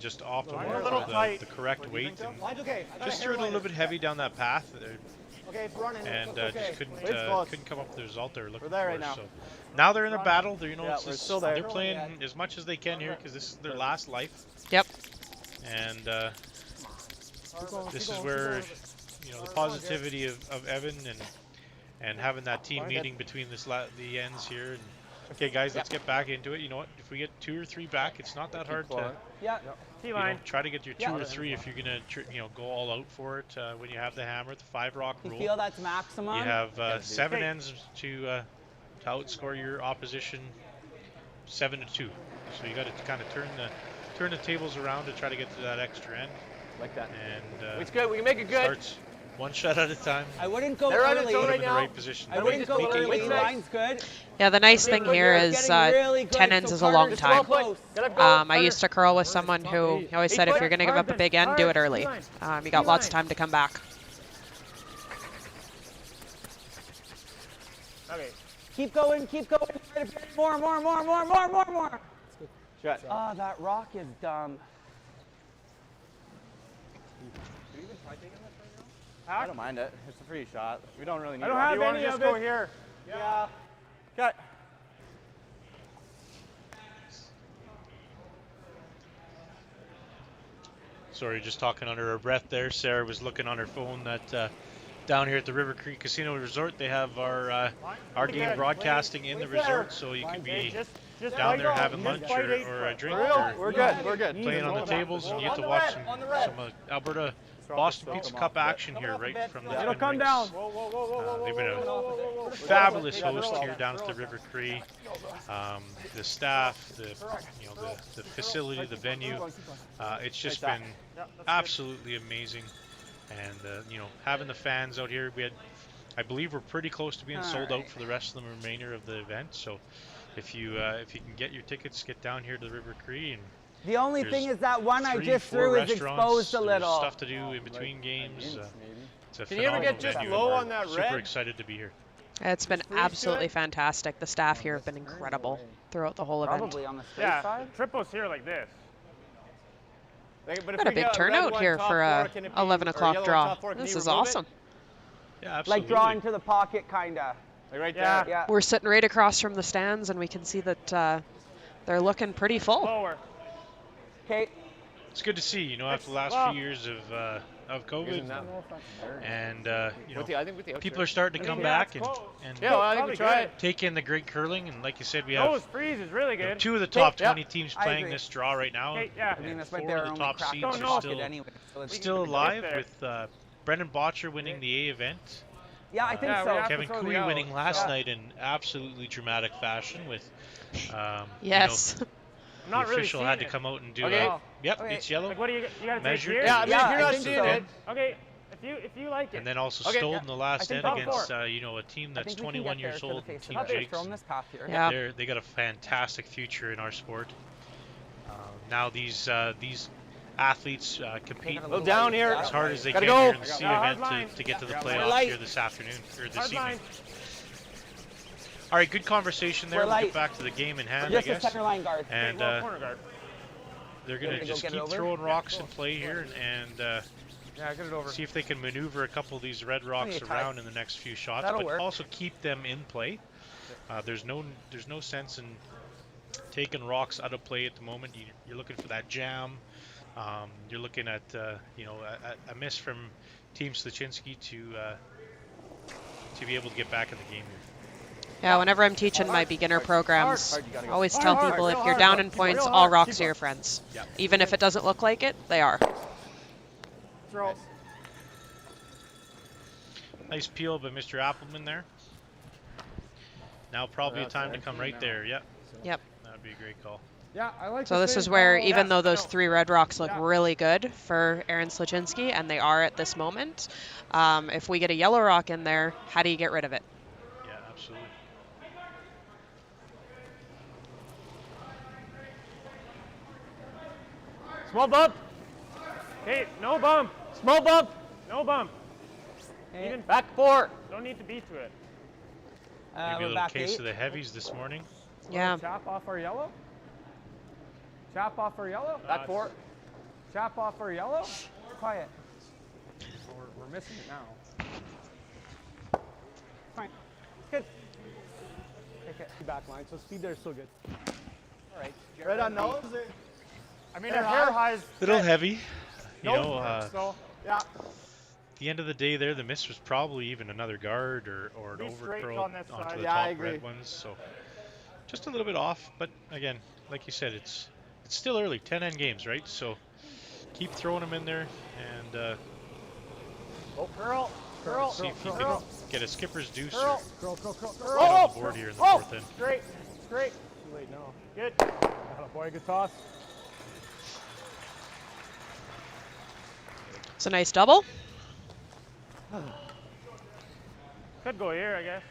Just off the mark for the correct weight, and just threw it a little bit heavy down that path there. And just couldn't come up with the result they were looking for. So now they're in a battle. They're, you know, they're playing as much as they can here because this is their last life. Yep. And this is where, you know, the positivity of Evan and having that team meeting between the ends here. And, okay, guys, let's get back into it. You know what? If we get 2 or 3 back, it's not that hard to. You know, try to get your 2 or 3 if you're gonna, you know, go all out for it. When you have the hammer, the 5-rock rule. You feel that's maximum? You have 7 ends to outscore your opposition 7-2. So you got to kind of turn the tables around to try to get to that extra end. Like that. And it's good. We can make it good. Starts 1 shot at a time. I wouldn't go early. Put them in the right position. I wouldn't go early. Line's good. Yeah, the nice thing here is 10 ends is a long time. I used to curl with someone who always said if you're going to give up a big end, do it early. You got lots of time to come back. Okay. Keep going. More. Shot. Oh, that rock is dumb. I don't mind it. It's a free shot. We don't really need I don't have any of it. Go here. Yeah. Cut. Sorry, just talking under our breath there. Sarah was looking on her phone that down here at the River Cree Casino Resort, they have our game broadcasting in the resort, so you can be down there having lunch or a drink. We're good. Playing on the tables, and you get to watch some Alberta Boston Pizza Cup action here right from the Twin come Rinks. down. They've been a fabulous host here down at the River Cree. The staff, the facility, the venue, it's just been absolutely amazing. And you know, having the fans out here, I believe we're pretty close to being sold out for the rest of the remainder of the event. So if you can get your tickets, get down here to the River Cree. And the only thing is that one I just threw is exposed a little. There's stuff to do in between games. It's a Can you ever get just venue. low on that red? Super excited to be here. It's been absolutely fantastic. The staff here have been incredible throughout the whole event. Probably on the straight side. Triples here like this. Got a big turnout here for a 11 o'clock draw. This is awesome. Yeah, absolutely. Like drawing to the pocket, kinda. Like right there. Yeah. We're sitting right across from the stands, and we can see that they're looking pretty full. Lower. Okay. it's good to see, you know, after the last few years of COVID, and you know, people are starting to come back and I think we try it. take in the great curling. And like you said, we have freeze is really good. 2 of the top 20 teams playing this draw right now. Yeah. I mean, that's 4 right there. of the top seeds are still alive, with Brendan Botcher winning the A event. Yeah, I think so. Kevin Cooey winning last night in absolutely dramatic fashion with yes. You know, not the official really had to come out and do it's yellow. Like, what do you gotta measured. take here? Yeah, you're not seeing it. Okay, if you like it. And then also stole in the last end against you know, a team that's 21 years old, Team Jakes. Yeah. They got a fantastic future in our sport. Now these athletes compete down here. as hard as they Gotta can go. here in the C event to get to the playoffs here this afternoon or this evening. All right, good conversation there. We'll get back to the game in hand, I guess. Center line guard. And they're going to just keep throwing rocks in play here and get it over. see if they can maneuver a couple of these red rocks around in the next few shots, but also keep them in play. There's no sense in taking rocks out of play at the moment. You're looking for that jam. You're looking at you know, a miss from Team Sluchinski to be able to get back in the game here. Yeah, whenever I'm teaching my beginner programs, I always tell people if you're down in points, all rocks are your friends. Even if it doesn't look like it, they are. Nice peel by Mr. Appleman there. Now probably a time to come right there. Yep. Yep. That would be a great call. Yeah, I like. So this is where, even though those 3 red rocks look really good for Aaron Sluchinski, and they are at this moment, if we get a yellow rock in there, how do you get rid of it? Yeah, absolutely. Small bump. Okay, no bump. Small bump. No bump. Okay. Even Back 4. don't need to beat to it. Maybe a little case of the heavies this morning. Yeah. Chop off our yellow. Chop off our yellow. Back 4. Chop off our yellow. Quiet. We're missing it now. Fine. Good. Take it back line, so speed there is still good. All right. Right on nose. I mean, our hair highs. Little heavy. You Nose know, works, so Yeah. at the end of the day there, the miss was probably even another guard or an Be straight overcurl on that onto side. the Yeah, I top agree. red ones. So just a little bit off, but again, like you said, it's still early, 10 end games, right? So keep throwing them in there and curl. see if you can get a skipper's deuce or Curl. get on the board here in the 4th end. Straight. Too late now. Good. Boy, good toss. It's a nice double. Could go here, I guess.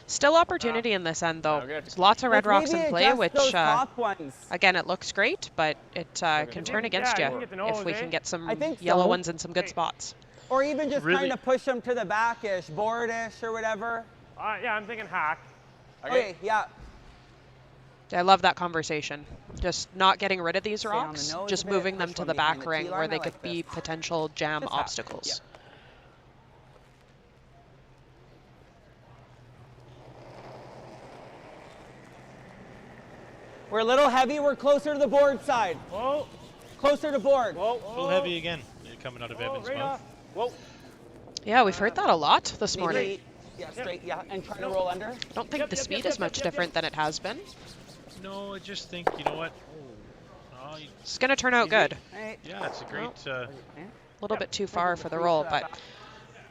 Still opportunity in this end, though. good. There's lots of red rocks in play, which, top ones. again, it looks great, but it can turn against you you get the nose, if we eh? can get some I think yellow so. ones in some good spots. Or even just Really? kind of push them to the back-ish, board-ish, or whatever. Yeah, I'm thinking hack. Okay, yeah. I love that conversation. Just not getting rid of these Stay on the rocks, nose just a bit, moving them push to one the behind back the ring T-line, where they I could like be this. potential jam Just hack, obstacles. We're a little heavy. We're closer to the board side. Whoa. Closer to board. Whoa. A little heavy again. Coming out of Evans' Right mouth. off. Whoa. Yeah, we've heard that a lot this morning. Maybe, yeah, straight, yeah, and trying to roll under. I don't think the speed is much different than it has been. No, I just think, you know what? Oh, It's going to turn out good. Right. yeah, it's a great. A little bit too far for the roll, but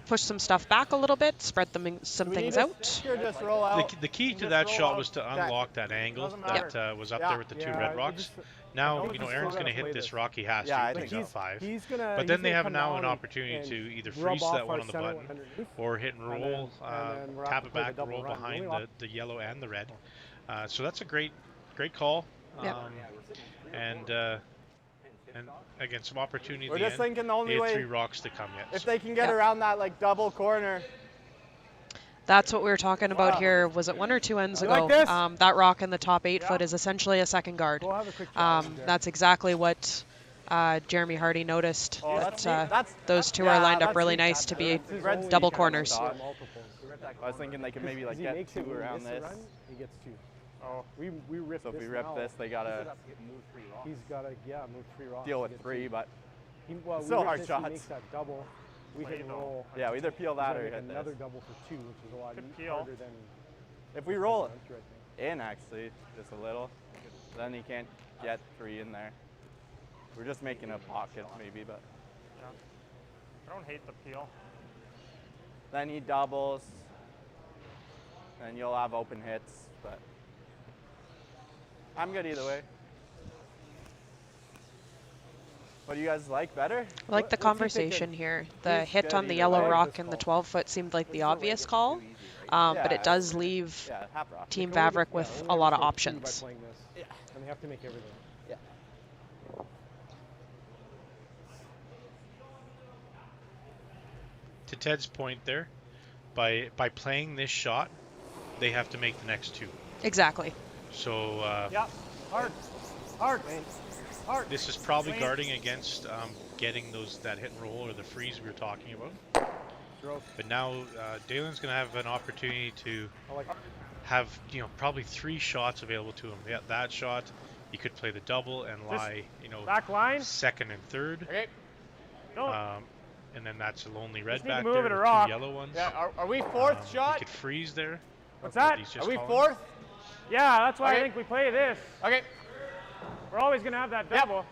push some stuff back a little bit, spread some things out. Just roll out. The key to that shot was to unlock that angle that was up there with the 2 red rocks. Now, you know, Aaron's going to hit this rock. He has to. He's got 5. But then they have now an opportunity to either freeze that one on the button or hit and roll, tap it back, roll behind the yellow and the red. So that's a great call. And again, some opportunity. We're just thinking the only way 3 rocks to come yet. if they can get around that like double corner. That's what we were talking about here. Was it 1 or 2 ends ago? That rock in the top 8 foot is essentially a second guard. That's exactly what Jeremy Hardy noticed. Those 2 are lined up really nice to be double corners. I was thinking they could maybe like get 2 around this. He gets 2. Oh, we ripped So if this we rip now. this, they gotta He's gotta move 3 rocks. deal to with get 3, two. but Well, still we hard ripped this, shots. He makes that double. We hit and roll. Yeah, we either peel He's that gotta or make hit another this. double for 2, which is a lot Good peel. harder than. If we roll it I think. in, actually, just a little, then he can't get 3 in there. We're just making a pocket, maybe, but Yeah. I don't hate the peel. then he doubles, and you'll have open hits, but I'm good either way. What do you guys like better? I like the conversation here. The hit on the yellow rock and the 12-foot seemed like the obvious call, but it does leave Team Vavrek with a lot of options. Yeah. And they have to make everything. Yeah. To Ted's point there, by playing this shot, they have to make the next 2. Exactly. So Yeah. Hard. Hard. Hard. this is probably guarding against getting that hit and roll or the freeze we were talking about. But now Daylan's going to have an opportunity to have probably 3 shots available to him. Yeah, that shot. He could play the double and lie, back line. second and third. Okay. Go. And then that's a lonely red Just need to back move there it with a rock. 2 yellow ones. Yeah, are we 4th shot? He could freeze there. What's that? He's just Are we calling. 4th? Yeah, that's why Okay. I think we play this. Okay. We're always gonna have that double.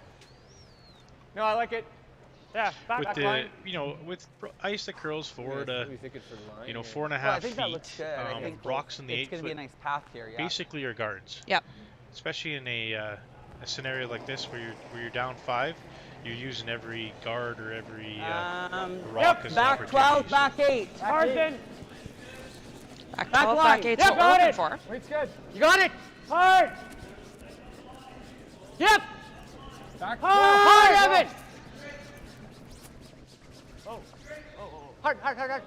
No, I like it. Yeah, With back the line. with ice that curls forward, 4.5 Well, I think that feet. looks good. I think Rocks in the it's 8 going to be a foot nice path here. Yeah. basically are guards. Yep. Especially in a scenario like this where you're down 5, you're using every guard or every rock as an Back 12, opportunity. back 8. Hard. Back 12, line. back 8's Yep, what we're got looking it. for. Wait's good. You got it. Hard. Yep. Back Hard, Evan. Hard, hard, hard, hard.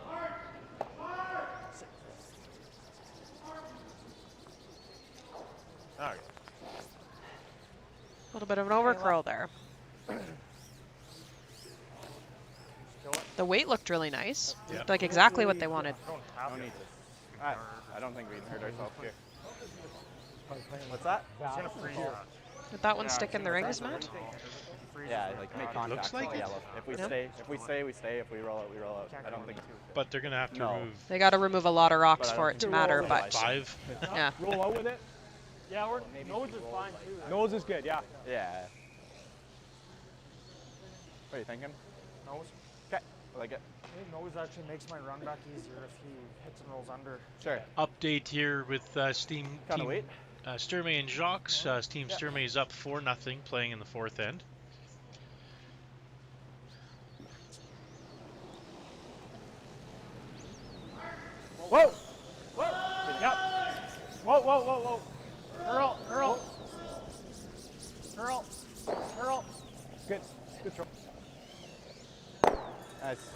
All right. A little bit of an overcurl there. The weight looked really nice. Yeah. Looked like exactly what they wanted. I don't need this. I don't think we can hurt ourselves here. What's that? Did that one stick in the rings, Matt? Yeah, like make contact. Looks like with it. yellow. If we Yep. stay, we stay. If we roll out, we roll out. I don't think. But they're gonna have to remove They got to remove a lot of rocks But I for don't it to think matter, roll but 5. yeah. Roll out with it. Yeah, we're nose is fine too. Nose is good. Yeah. Yeah. What are you thinking? Nose. Okay, I like it. I think nose actually makes my run back easier if he hits and rolls under. Sure. Update here with Team wait. Sturmey and Jacques. Team Sturmey is up 4-0, playing in the 4th end. Whoa. Whoa. Yep. Whoa, whoa, whoa, whoa. Curl, curl. Curl. Curl. Good. Good throw. Nice.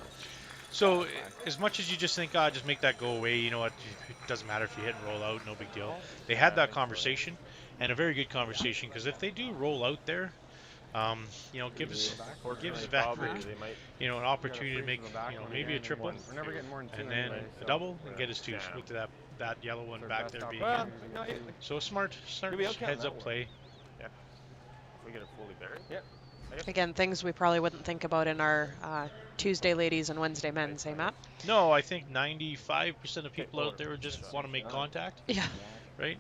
So, as much as you just think, just make that go away, you know what, it doesn't matter if you hit and roll out, no big deal. They had that conversation, and a very good conversation, because if they do roll out there, gives Vavrek, an opportunity to make, maybe a triple, and then a double, and get his 2. Look to that yellow one back there being so smart heads-up play. Yeah. We get it fully buried. Yeah. Again, things we probably wouldn't think about in our Tuesday ladies and Wednesday men's, hey Matt? No, I think 95% of people out there just want to make contact. Yeah. Right?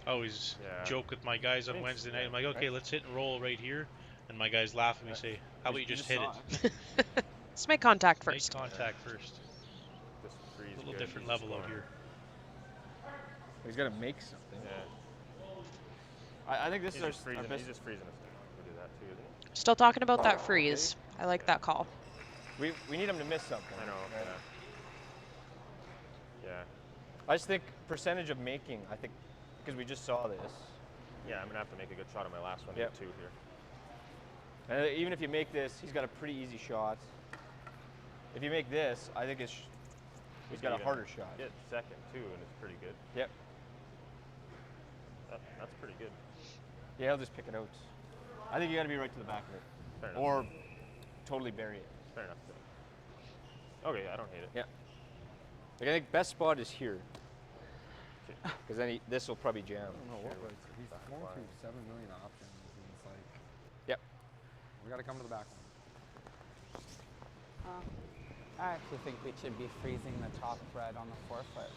I always joke with my guys on Wednesday night. I'm like, okay, let's hit and roll right here. And my guys laugh at me and say, how about you just hit it? Let's make contact first. Make contact first. A little different level out here. He's got to make something. Yeah. I think this is our best. He's just freezing us. We do that too, isn't it? Still talking about that freeze. I like that call. We need him to miss something. I know. Right? Yeah. I just think percentage of making, I think, because we just saw this. Yeah, I'm gonna have to make a good shot on my last one Yep. too here. And even if you make this, he's got a pretty easy shot. If you make this, I think he's got a harder shot. Get second too, and it's pretty good. Yep. That's pretty good. Yeah, he'll just pick it out. I think you got to be right to the back of it, Fair enough. or totally bury it. Fair enough. Okay, I don't hate it. Yeah. Like, I think best spot is here. Because then this will probably jam. I don't know what, he's flown through 7 million options, and it's like, yep. We got to come to the back one. I actually think we should be freezing the top thread on the forefoot.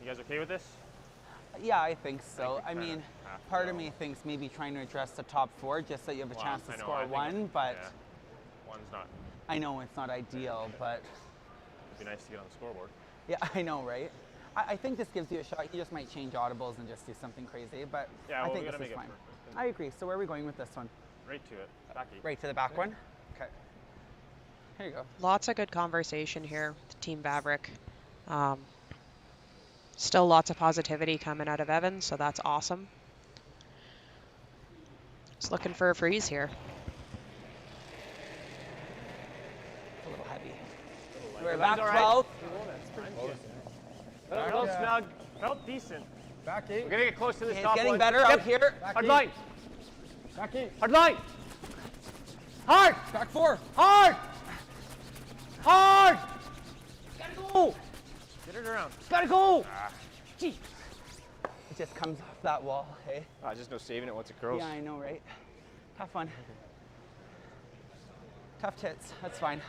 You guys okay with this? Yeah, I think so. I mean, part of me thinks maybe trying to address the top 4 just so you have a chance to score 1, but one's not. I know it's not ideal, but it'd be nice to get on the scoreboard. Yeah, I know, right? I think this gives you a shot. You just might change audibles and just do something crazy, but yeah, I well, think we this gotta is make fine. it I agree. So where are we going with this one? Right to it. Back 8. Right to the back one? Okay. Here you go. Lots of good conversation here with Team Vavrek. Still lots of positivity coming out of Evan, so that's awesome. Just looking for a freeze here. A little heavy. We're back 12. Felt snug. Felt decent. Back 8. We're gonna get close to this It's top getting one. better out here. Hard line. Back 8. Hard line. Hard. Back 4. Hard. Hard. Gotta go. Get it around. Gotta go. Gee. It just comes off that wall, hey? Just no saving it once it curls. Yeah, I know, right? Tough one. Tough tits. That's fine.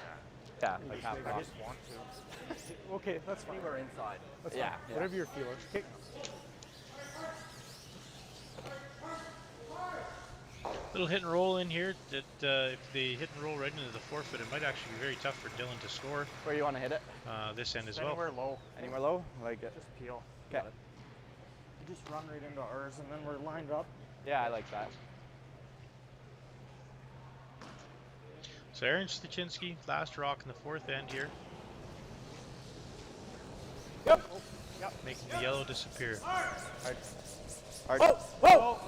Yeah, like half I off. just want to. Okay, that's fine. Anywhere inside. That's Yeah, fine. yeah. Whatever your feeler. Okay. Little hit and roll in here. That if they hit and roll right into the forefoot, it might actually be very tough for Dylan to score. Where you want to hit it? This end as well. Anywhere low. Anywhere low? Like it. Just peel. Okay. You just run right into ours, and then we're lined up. Yeah, I like that. So Aaron Sluchinski, last rock in the 4th end here. Yep. Oh, yep. Making the yellow disappear. Hard. Whoa! Whoa!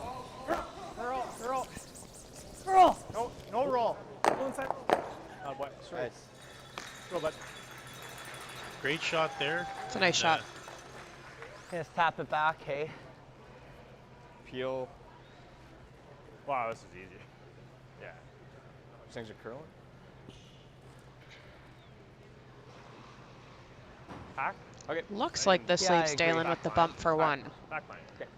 Girl! No roll. Go inside. Oh boy. Straight. Nice. Go, bud. Great shot there. It's a nice shot. Just tap it back, hey? Peel. Wow, this is easy. Yeah. These things are curling. Pack? Okay. Looks like this Yeah, I leaves agree. Daylan with the bump for 1. Back line. Okay.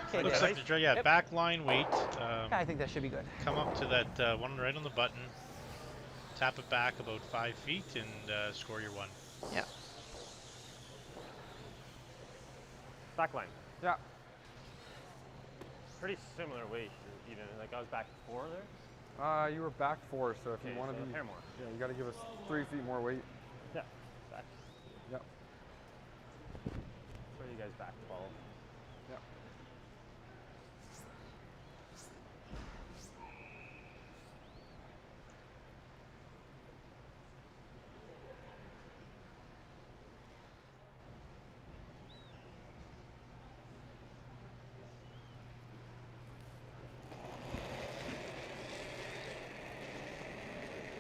Okay, Looks good. like the back line weight. Yeah, I think that should be good. Come up to that one right on the button. Tap it back about 5 feet and score your 1. Yeah. Back line. Yeah. Pretty similar weight, even. Like I was back 4 there. You were back 4, so if you want to so be, hair more. yeah, you got to give us 3 feet more weight. Yeah. Back. Yep. Where are you guys back 12? Yep.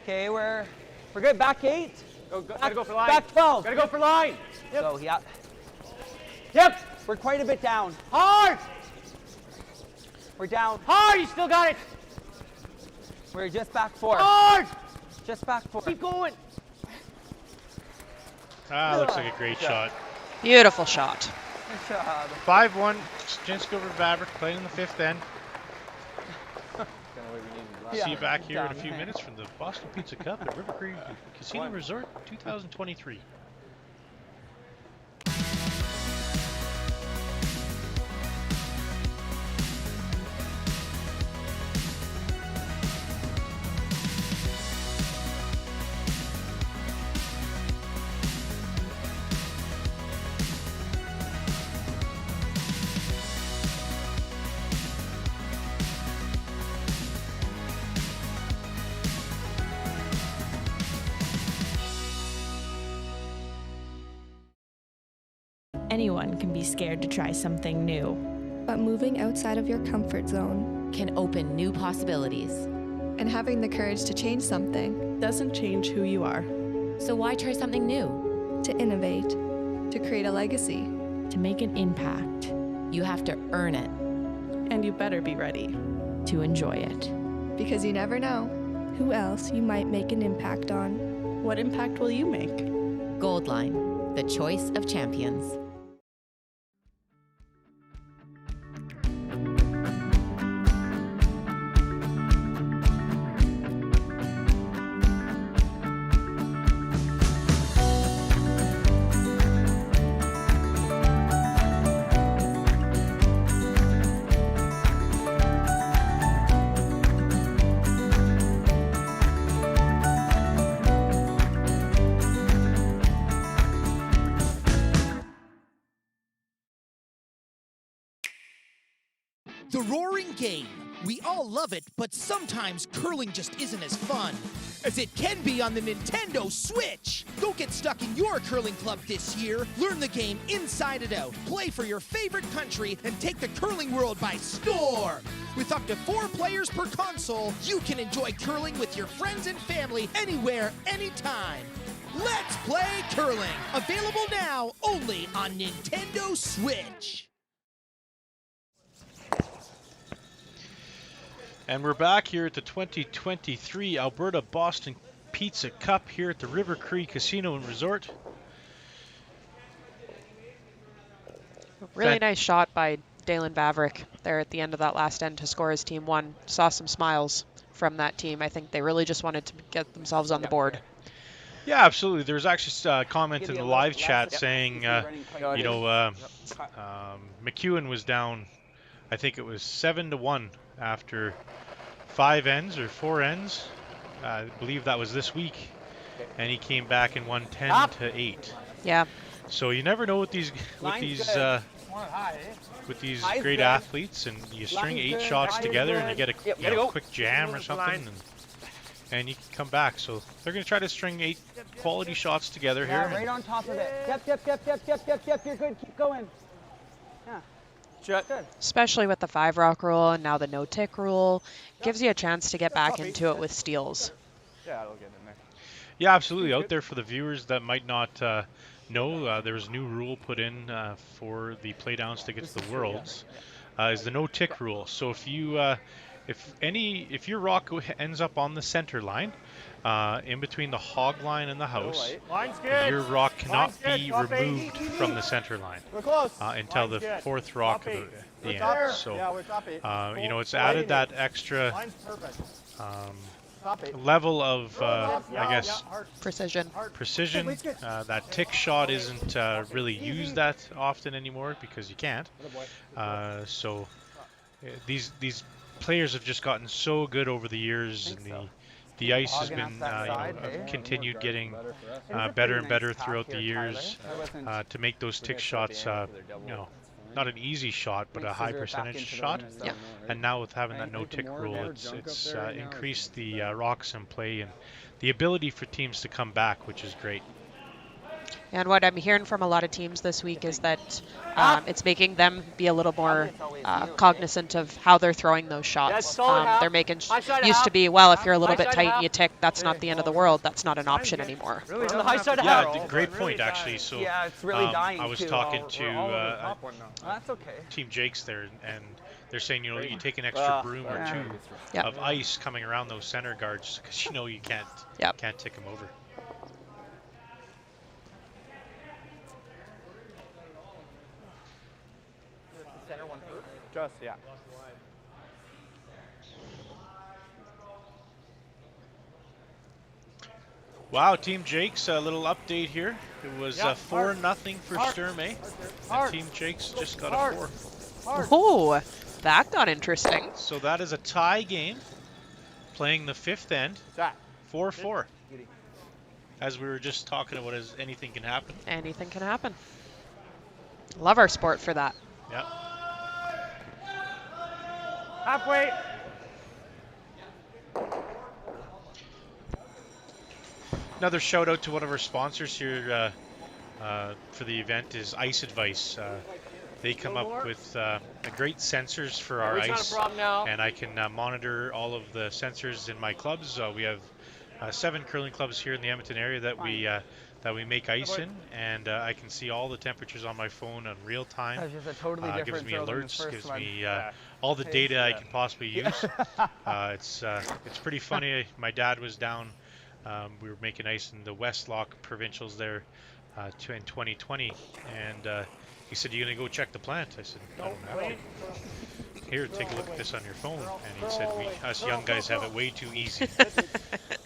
Okay, we're good. Back 8. Gotta go for line. Back 12. Gotta go for line. Yep. So, yeah. Yep. We're quite a bit down. Hard. We're down. Hard. You still got it. We're just back 4. Hard. Just back 4. Keep going. Looks like a great shot. Beautiful shot. Good job. 5-1. Sluchinski over Vavrek playing in the 5th end. See you back here in a few minutes from the Boston Pizza Cup at River Cree Casino Resort 2023. Anyone can be scared to try something new. But moving outside of your comfort zone can open new possibilities. And having the courage to change something doesn't change who you are. So why try something new? To innovate, to create a legacy, to make an impact. You have to earn it. And you better be ready to enjoy it. Because you never know who else you might make an impact on. What impact will you make? Goldline, the choice of champions. The roaring game. We all love it, but sometimes curling just isn't as fun as it can be on the Nintendo Switch. Don't get stuck in your curling club this year. Learn the game inside and out. Play for your favorite country and take the curling world by storm. With up to 4 players per console, you can enjoy curling with your friends and family anywhere, anytime. Let's play curling. Available now only on Nintendo Switch. And we're back here at the 2023 Alberta Boston Pizza Cup here at the River Cree Casino and Resort. Really nice shot by Daylan Vavrek there at the end of that last end to score his team one. Saw some smiles from that team. I think they really just wanted to get themselves on the board. Yeah, absolutely. There's actually a comment in the live chat saying, McEwen was down, I think it was 7-1 after 5 ends or 4 ends. I believe that was this week, and he came back and won 10-8. Yeah. So you never know with these great athletes, and you string 8 shots together, and you get a quick jam or something, and you can come back. So they're going to try to string 8 quality shots together here. Right on top of it. Yep. You're good. Keep going. Yeah. Good. Especially with the 5-rock rule and now the no-tick rule, gives you a chance to get back into it with steals. Yeah, it'll get in there. Yeah, absolutely. Out there for the viewers that might not know, there was a new rule put in for the playdowns tickets to the Worlds, is the no-tick rule. So if your rock ends up on the center line, in between the hog line and the house, your rock cannot be removed from the center line until the 4th rock of the end. So, it's added that extra level of, precision. That tick shot isn't really used that often anymore because you can't. So these players have just gotten so good over the years, and the ice has been continued getting better and better throughout the years to make those tick shots, not an easy shot, but a high percentage shot. Yeah. And now with having that no-tick rule, it's increased the rocks in play and the ability for teams to come back, which is great. And what I'm hearing from a lot of teams this week is that it's making them be a little more cognizant of how they're throwing those shots. They're making used to be, well, if you're a little bit tight and you tick, that's not the end of the world. That's not an option anymore. Yeah, great point actually. So it's really dying I was too. talking to That's okay. Team Jake's there, and they're saying, you take an extra broom or 2 of ice coming around those center guards because you can't tick them over. Yeah. Wow, Team Jake's a little update here. It was 4-0 for Sturm, eh? And Team Jake's just got a 4. Oh, that got interesting. So that is a tie game, playing the 5th end, 4-4. As we were just talking about, anything can happen. Anything can happen. Love our sport for that. Yeah. Halfway. Another shout out to one of our sponsors here for the event is Ice Advice. They come up with great sensors for our ice, and I can monitor all of the sensors in my clubs. We have 7 curling clubs here in the Edmonton area that we make ice in, and I can see all the temperatures on my phone in real time. That's just a totally different gives me throw than alerts, the gives first me one. all the data I can possibly use. It's pretty funny. My dad was down We were making ice in the West Lock provincials there in 2020, and he said, "You gonna go check the plant?" I said, "I don't know." "Here, take a look at this on your phone." And he said, us young guys have it way too easy.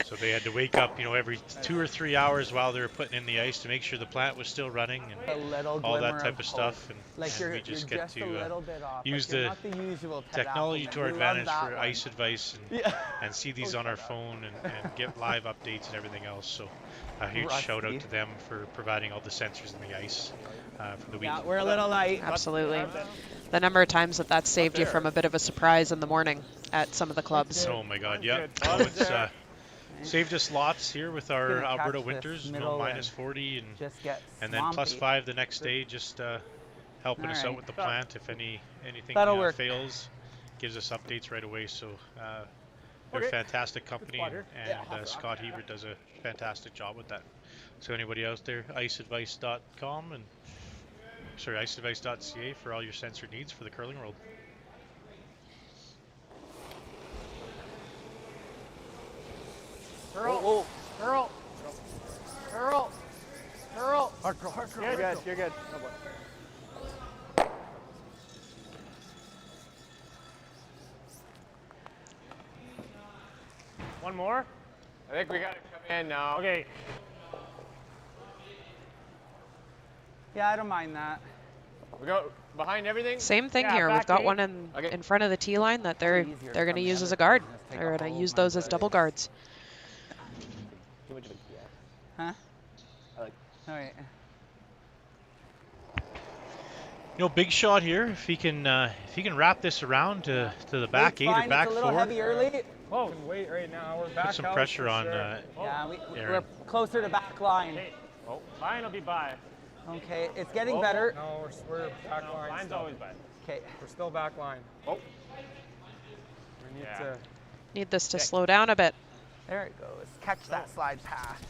So they had to wake up, every 2 or 3 hours while they were putting in the ice to make sure the plant was still running and all that type of stuff. And we just get to use the technology to our advantage for ice advice and see these on our phone and get live updates and everything else. So a huge shout out to them for providing all the sensors in the ice for the week. Yeah, we're a little light. Absolutely. The number of times that saved you from a bit of a surprise in the morning at some of the clubs. Oh my God, yeah. Oh, it's saved us lots here with our Alberta winters, minus 40 and then +5 the next day, just helping us out with the plant. If anything fails, gives us updates right away. So they're a fantastic company, and Scott Hebert does a fantastic job with that. So anybody out there, iceadvice.com and iceadvice.ca for all your sensor needs for the curling world. Curl, curl, curl, curl. Hard curl, hard curl. You're good, you're good. One more? I think we got to come in now. Okay. Yeah, I don't mind that. We go behind everything? Same thing here. We've got one in front of the tee line that they're going to use as a guard. They're going to use those as double guards. Huh? All right. Big shot here. If he can wrap this around to the back 8 or back 4. It's a little heavy early. Oh, wait right now. We're back. Put some pressure on. Yeah, we're closer to back line. Okay. Oh, line will be by. Okay, it's getting better. No, we're back line. Line's always by. Okay. We're still back line. Oh. We need this to slow down a bit. There it goes. Catch that slide path.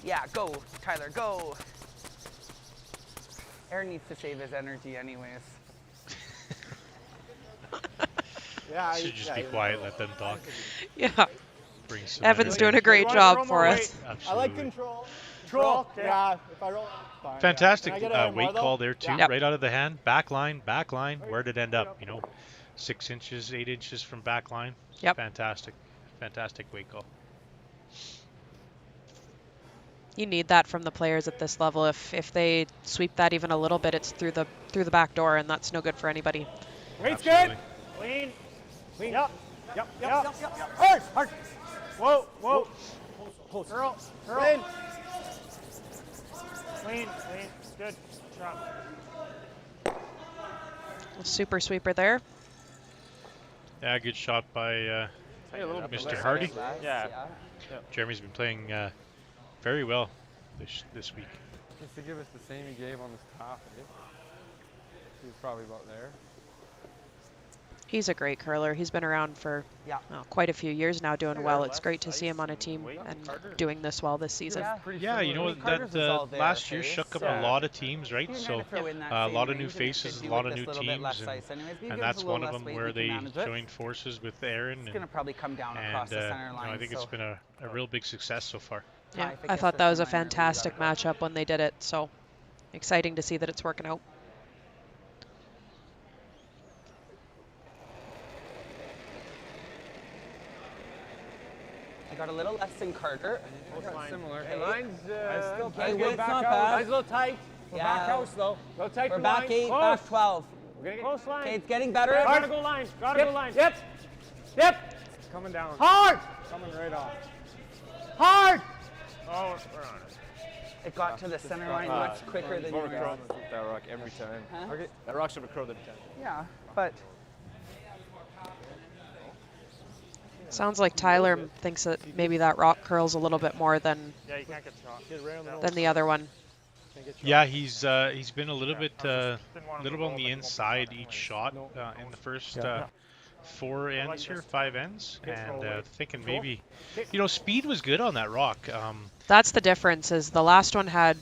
Yeah, go, Tyler, go. Aaron needs to save his energy anyways. Should just be quiet, let them talk. Yeah. Evan's doing a great job for us. I like control. Control. Yeah, if I roll, fine. Fantastic weight call there too, right out of the hand. Back line. Where did it end up? 6 inches, 8 inches from back line. Yep. Fantastic weight call. You need that from the players at this level. If they sweep that even a little bit, it's through the back door, and that's no good for anybody. Weight's good. Clean. Yep. Hard. Whoa. Curl. In. Clean. Good. Shot. Super sweeper there. Yeah, good shot by Mr. Hardy. Yeah. Jeremy's been playing very well this week. Just to give us the same he gave on this top, he's probably about there. He's a great curler. He's been around for quite a few years now, doing well. It's great to see him on a team and doing this well this season. Yeah, that last year shook up a lot of teams, right? So a lot of new faces, a lot of new teams, and that's one of them where they joined forces with Aaron. It's going to probably come down across the center line. I think it's been a real big success so far. Yeah, I thought that was a fantastic matchup when they did it. So exciting to see that it's working out. I got a little less than Carter. Similar. Okay. Line's still line's good. back Not out. bad. Line's a little tight. We're back house though. A little tight. We're back 8, back 12. We're gonna get close line. Okay, it's getting better. Gotta go line. Gotta go line. Yep. It's coming down. Hard. Coming right off. Hard. Oh, we're on it. It got to the center line much quicker than you were. That rock every time. Huh? Okay. That rock should have curled every time. Yeah, but sounds like Tyler thinks that maybe that rock curls a little bit more than the other one. Yeah, he's been a little bit on the inside each shot in the first 4 ends here, 5 ends, and thinking maybe, speed was good on that rock. That's the difference. Is the last one had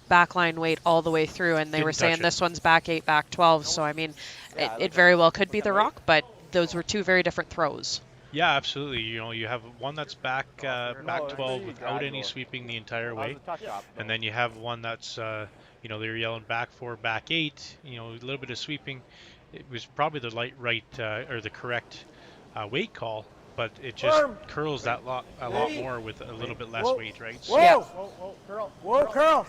backline weight all the way through, and they were saying this one's back 8, back 12. So I mean, it very well could be the rock, but those were 2 very different throws. Yeah, absolutely. You know, you have one that's back 12 without any sweeping the entire way, and then you have one that's you know, they're yelling back 4, back 8. You know, a little bit of sweeping. It was probably the or the correct weight call, but it just curls that a lot more with a little bit less weight, right? So, Whoa! Whoa, curl! Whoa, curl!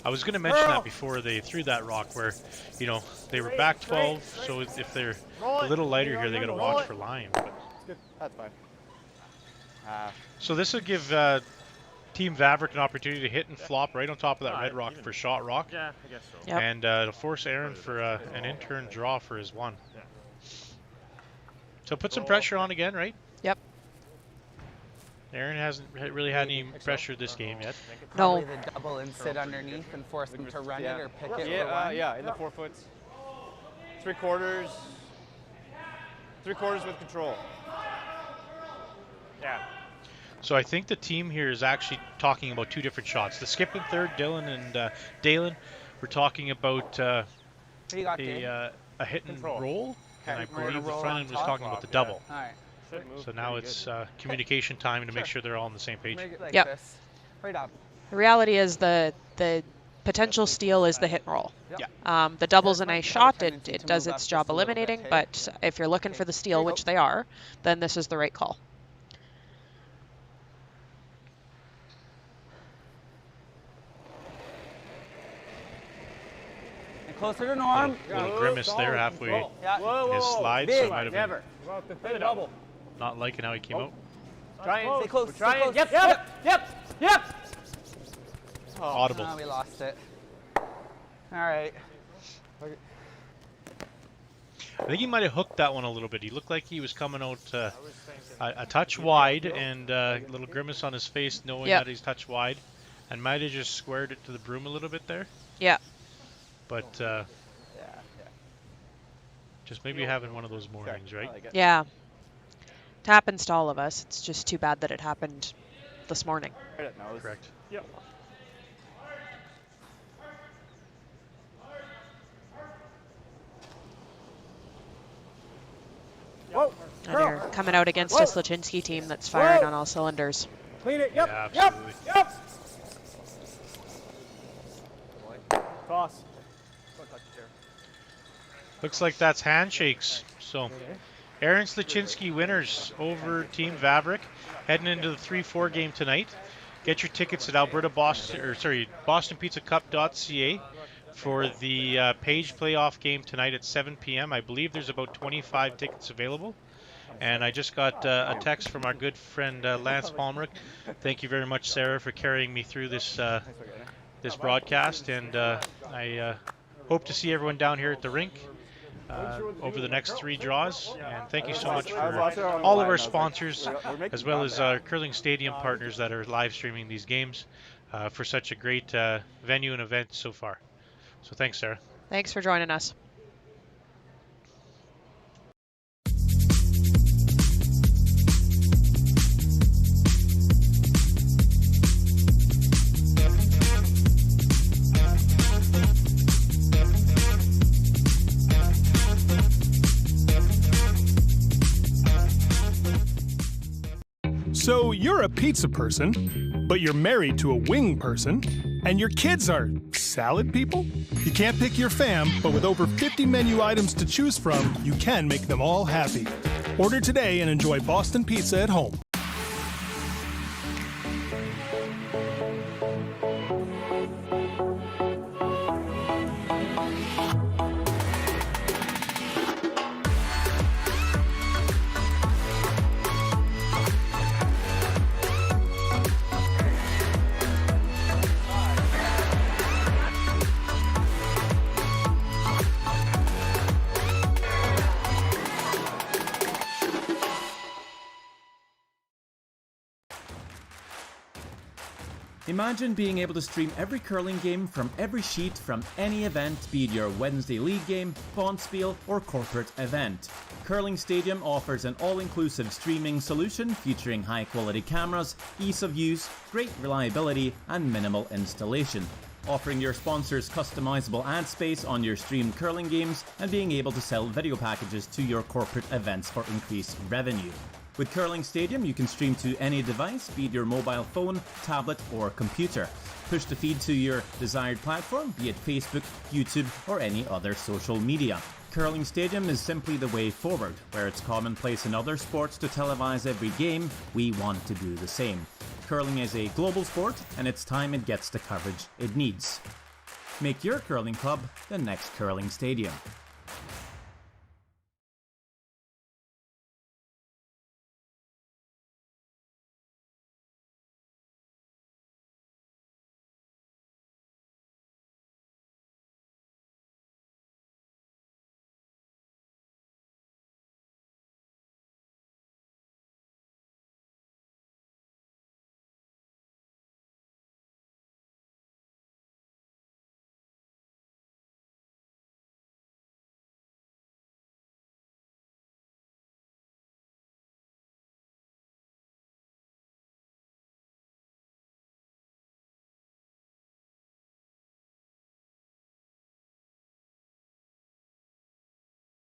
I was going to mention that before they threw that rock, where, you know, they were back 12, so if they're a little lighter here, they got to watch for line. But that's fine. So this will give Team Vavrek an opportunity to hit and flop right on top of that red rock for shot rock. Yeah, I guess so. Yep. And it'll force Aaron for an in-turn draw for his 1. So put some pressure on again, right? Yep. Aaron hasn't really had any pressure this game yet. No. Probably the double and sit underneath and force them to run it or pick it. Yeah, in the 4 foots. 3/4. 3/4 with control. Yeah. So I think the team here is actually talking about 2 different shots. The skip and third, Dylan and Daylan, we're talking about a hit and roll, and I believe the front end was talking about the double. All right. So now it's communication time to make sure they're all on the same page. Like Yep. this. Right up. The reality is the potential steal is the hit and roll. The double's a nice shot. It does its job eliminating, but if you're looking for the steal, which they are, then this is the right call. Closer to Norm. Little grimace there halfway Yeah. his slide, so it might have been Play the double. not liking how he came out. Try and Stay close. try Stay and close. Yep. Audible. Oh, we lost it. All right. I think he might have hooked that one a little bit. He looked like he was coming out a touch wide, and a little grimace on his face knowing that he's touch wide, and might have just squared it to the broom a little bit there. Yeah. But just maybe having one of those mornings, right? Yeah. It happens to all of us. It's just too bad that it happened this morning. Correct. Yep. Whoa. And you're coming out against a Sluchinski team that's firing on all cylinders. Clean it. Yep. Yeah, Yep. absolutely. Yep. Toss. Looks like that's handshakes. So Aaron Sluchinski winners over Team Vavrek, heading into the 3-4 game tonight. Get your tickets at BostonPizzaCup.ca for the Page playoff game tonight at 7 p.m. I believe there's about 25 tickets available. And I just got a text from our good friend Lance Palmerick. Thank you very much, Sarah, for carrying me through this this broadcast. And I hope to see everyone down here at the rink over the next 3 draws. And thank you so much for all of our sponsors, as well as our curling stadium partners that are live streaming these games for such a great venue and event so far. So thanks, Sarah. Thanks for joining us. So you're a pizza person, but you're married to a wing person, and your kids are salad people? You can't pick your fam, but with over 50 menu items to choose from, you can make them all happy. Order today and enjoy Boston Pizza at home. Imagine being able to stream every curling game from every sheet from any event, be it your Wednesday league game, bonspiel, or corporate event. Curling Stadium offers an all-inclusive streaming solution featuring high-quality cameras, ease of use, great reliability, and minimal installation. Offering your sponsors customizable ad space on your streamed curling games and being able to sell video packages to your corporate events for increased revenue. With Curling Stadium, you can stream to any device, be it your mobile phone, tablet, or computer. Push the feed to your desired platform, be it Facebook, YouTube, or any other social media. Curling Stadium is simply the way forward. Where it's commonplace in other sports to televise every game, we want to do the same. Curling is a global sport, and it's time it gets the coverage it needs. Make your curling club the next Curling Stadium.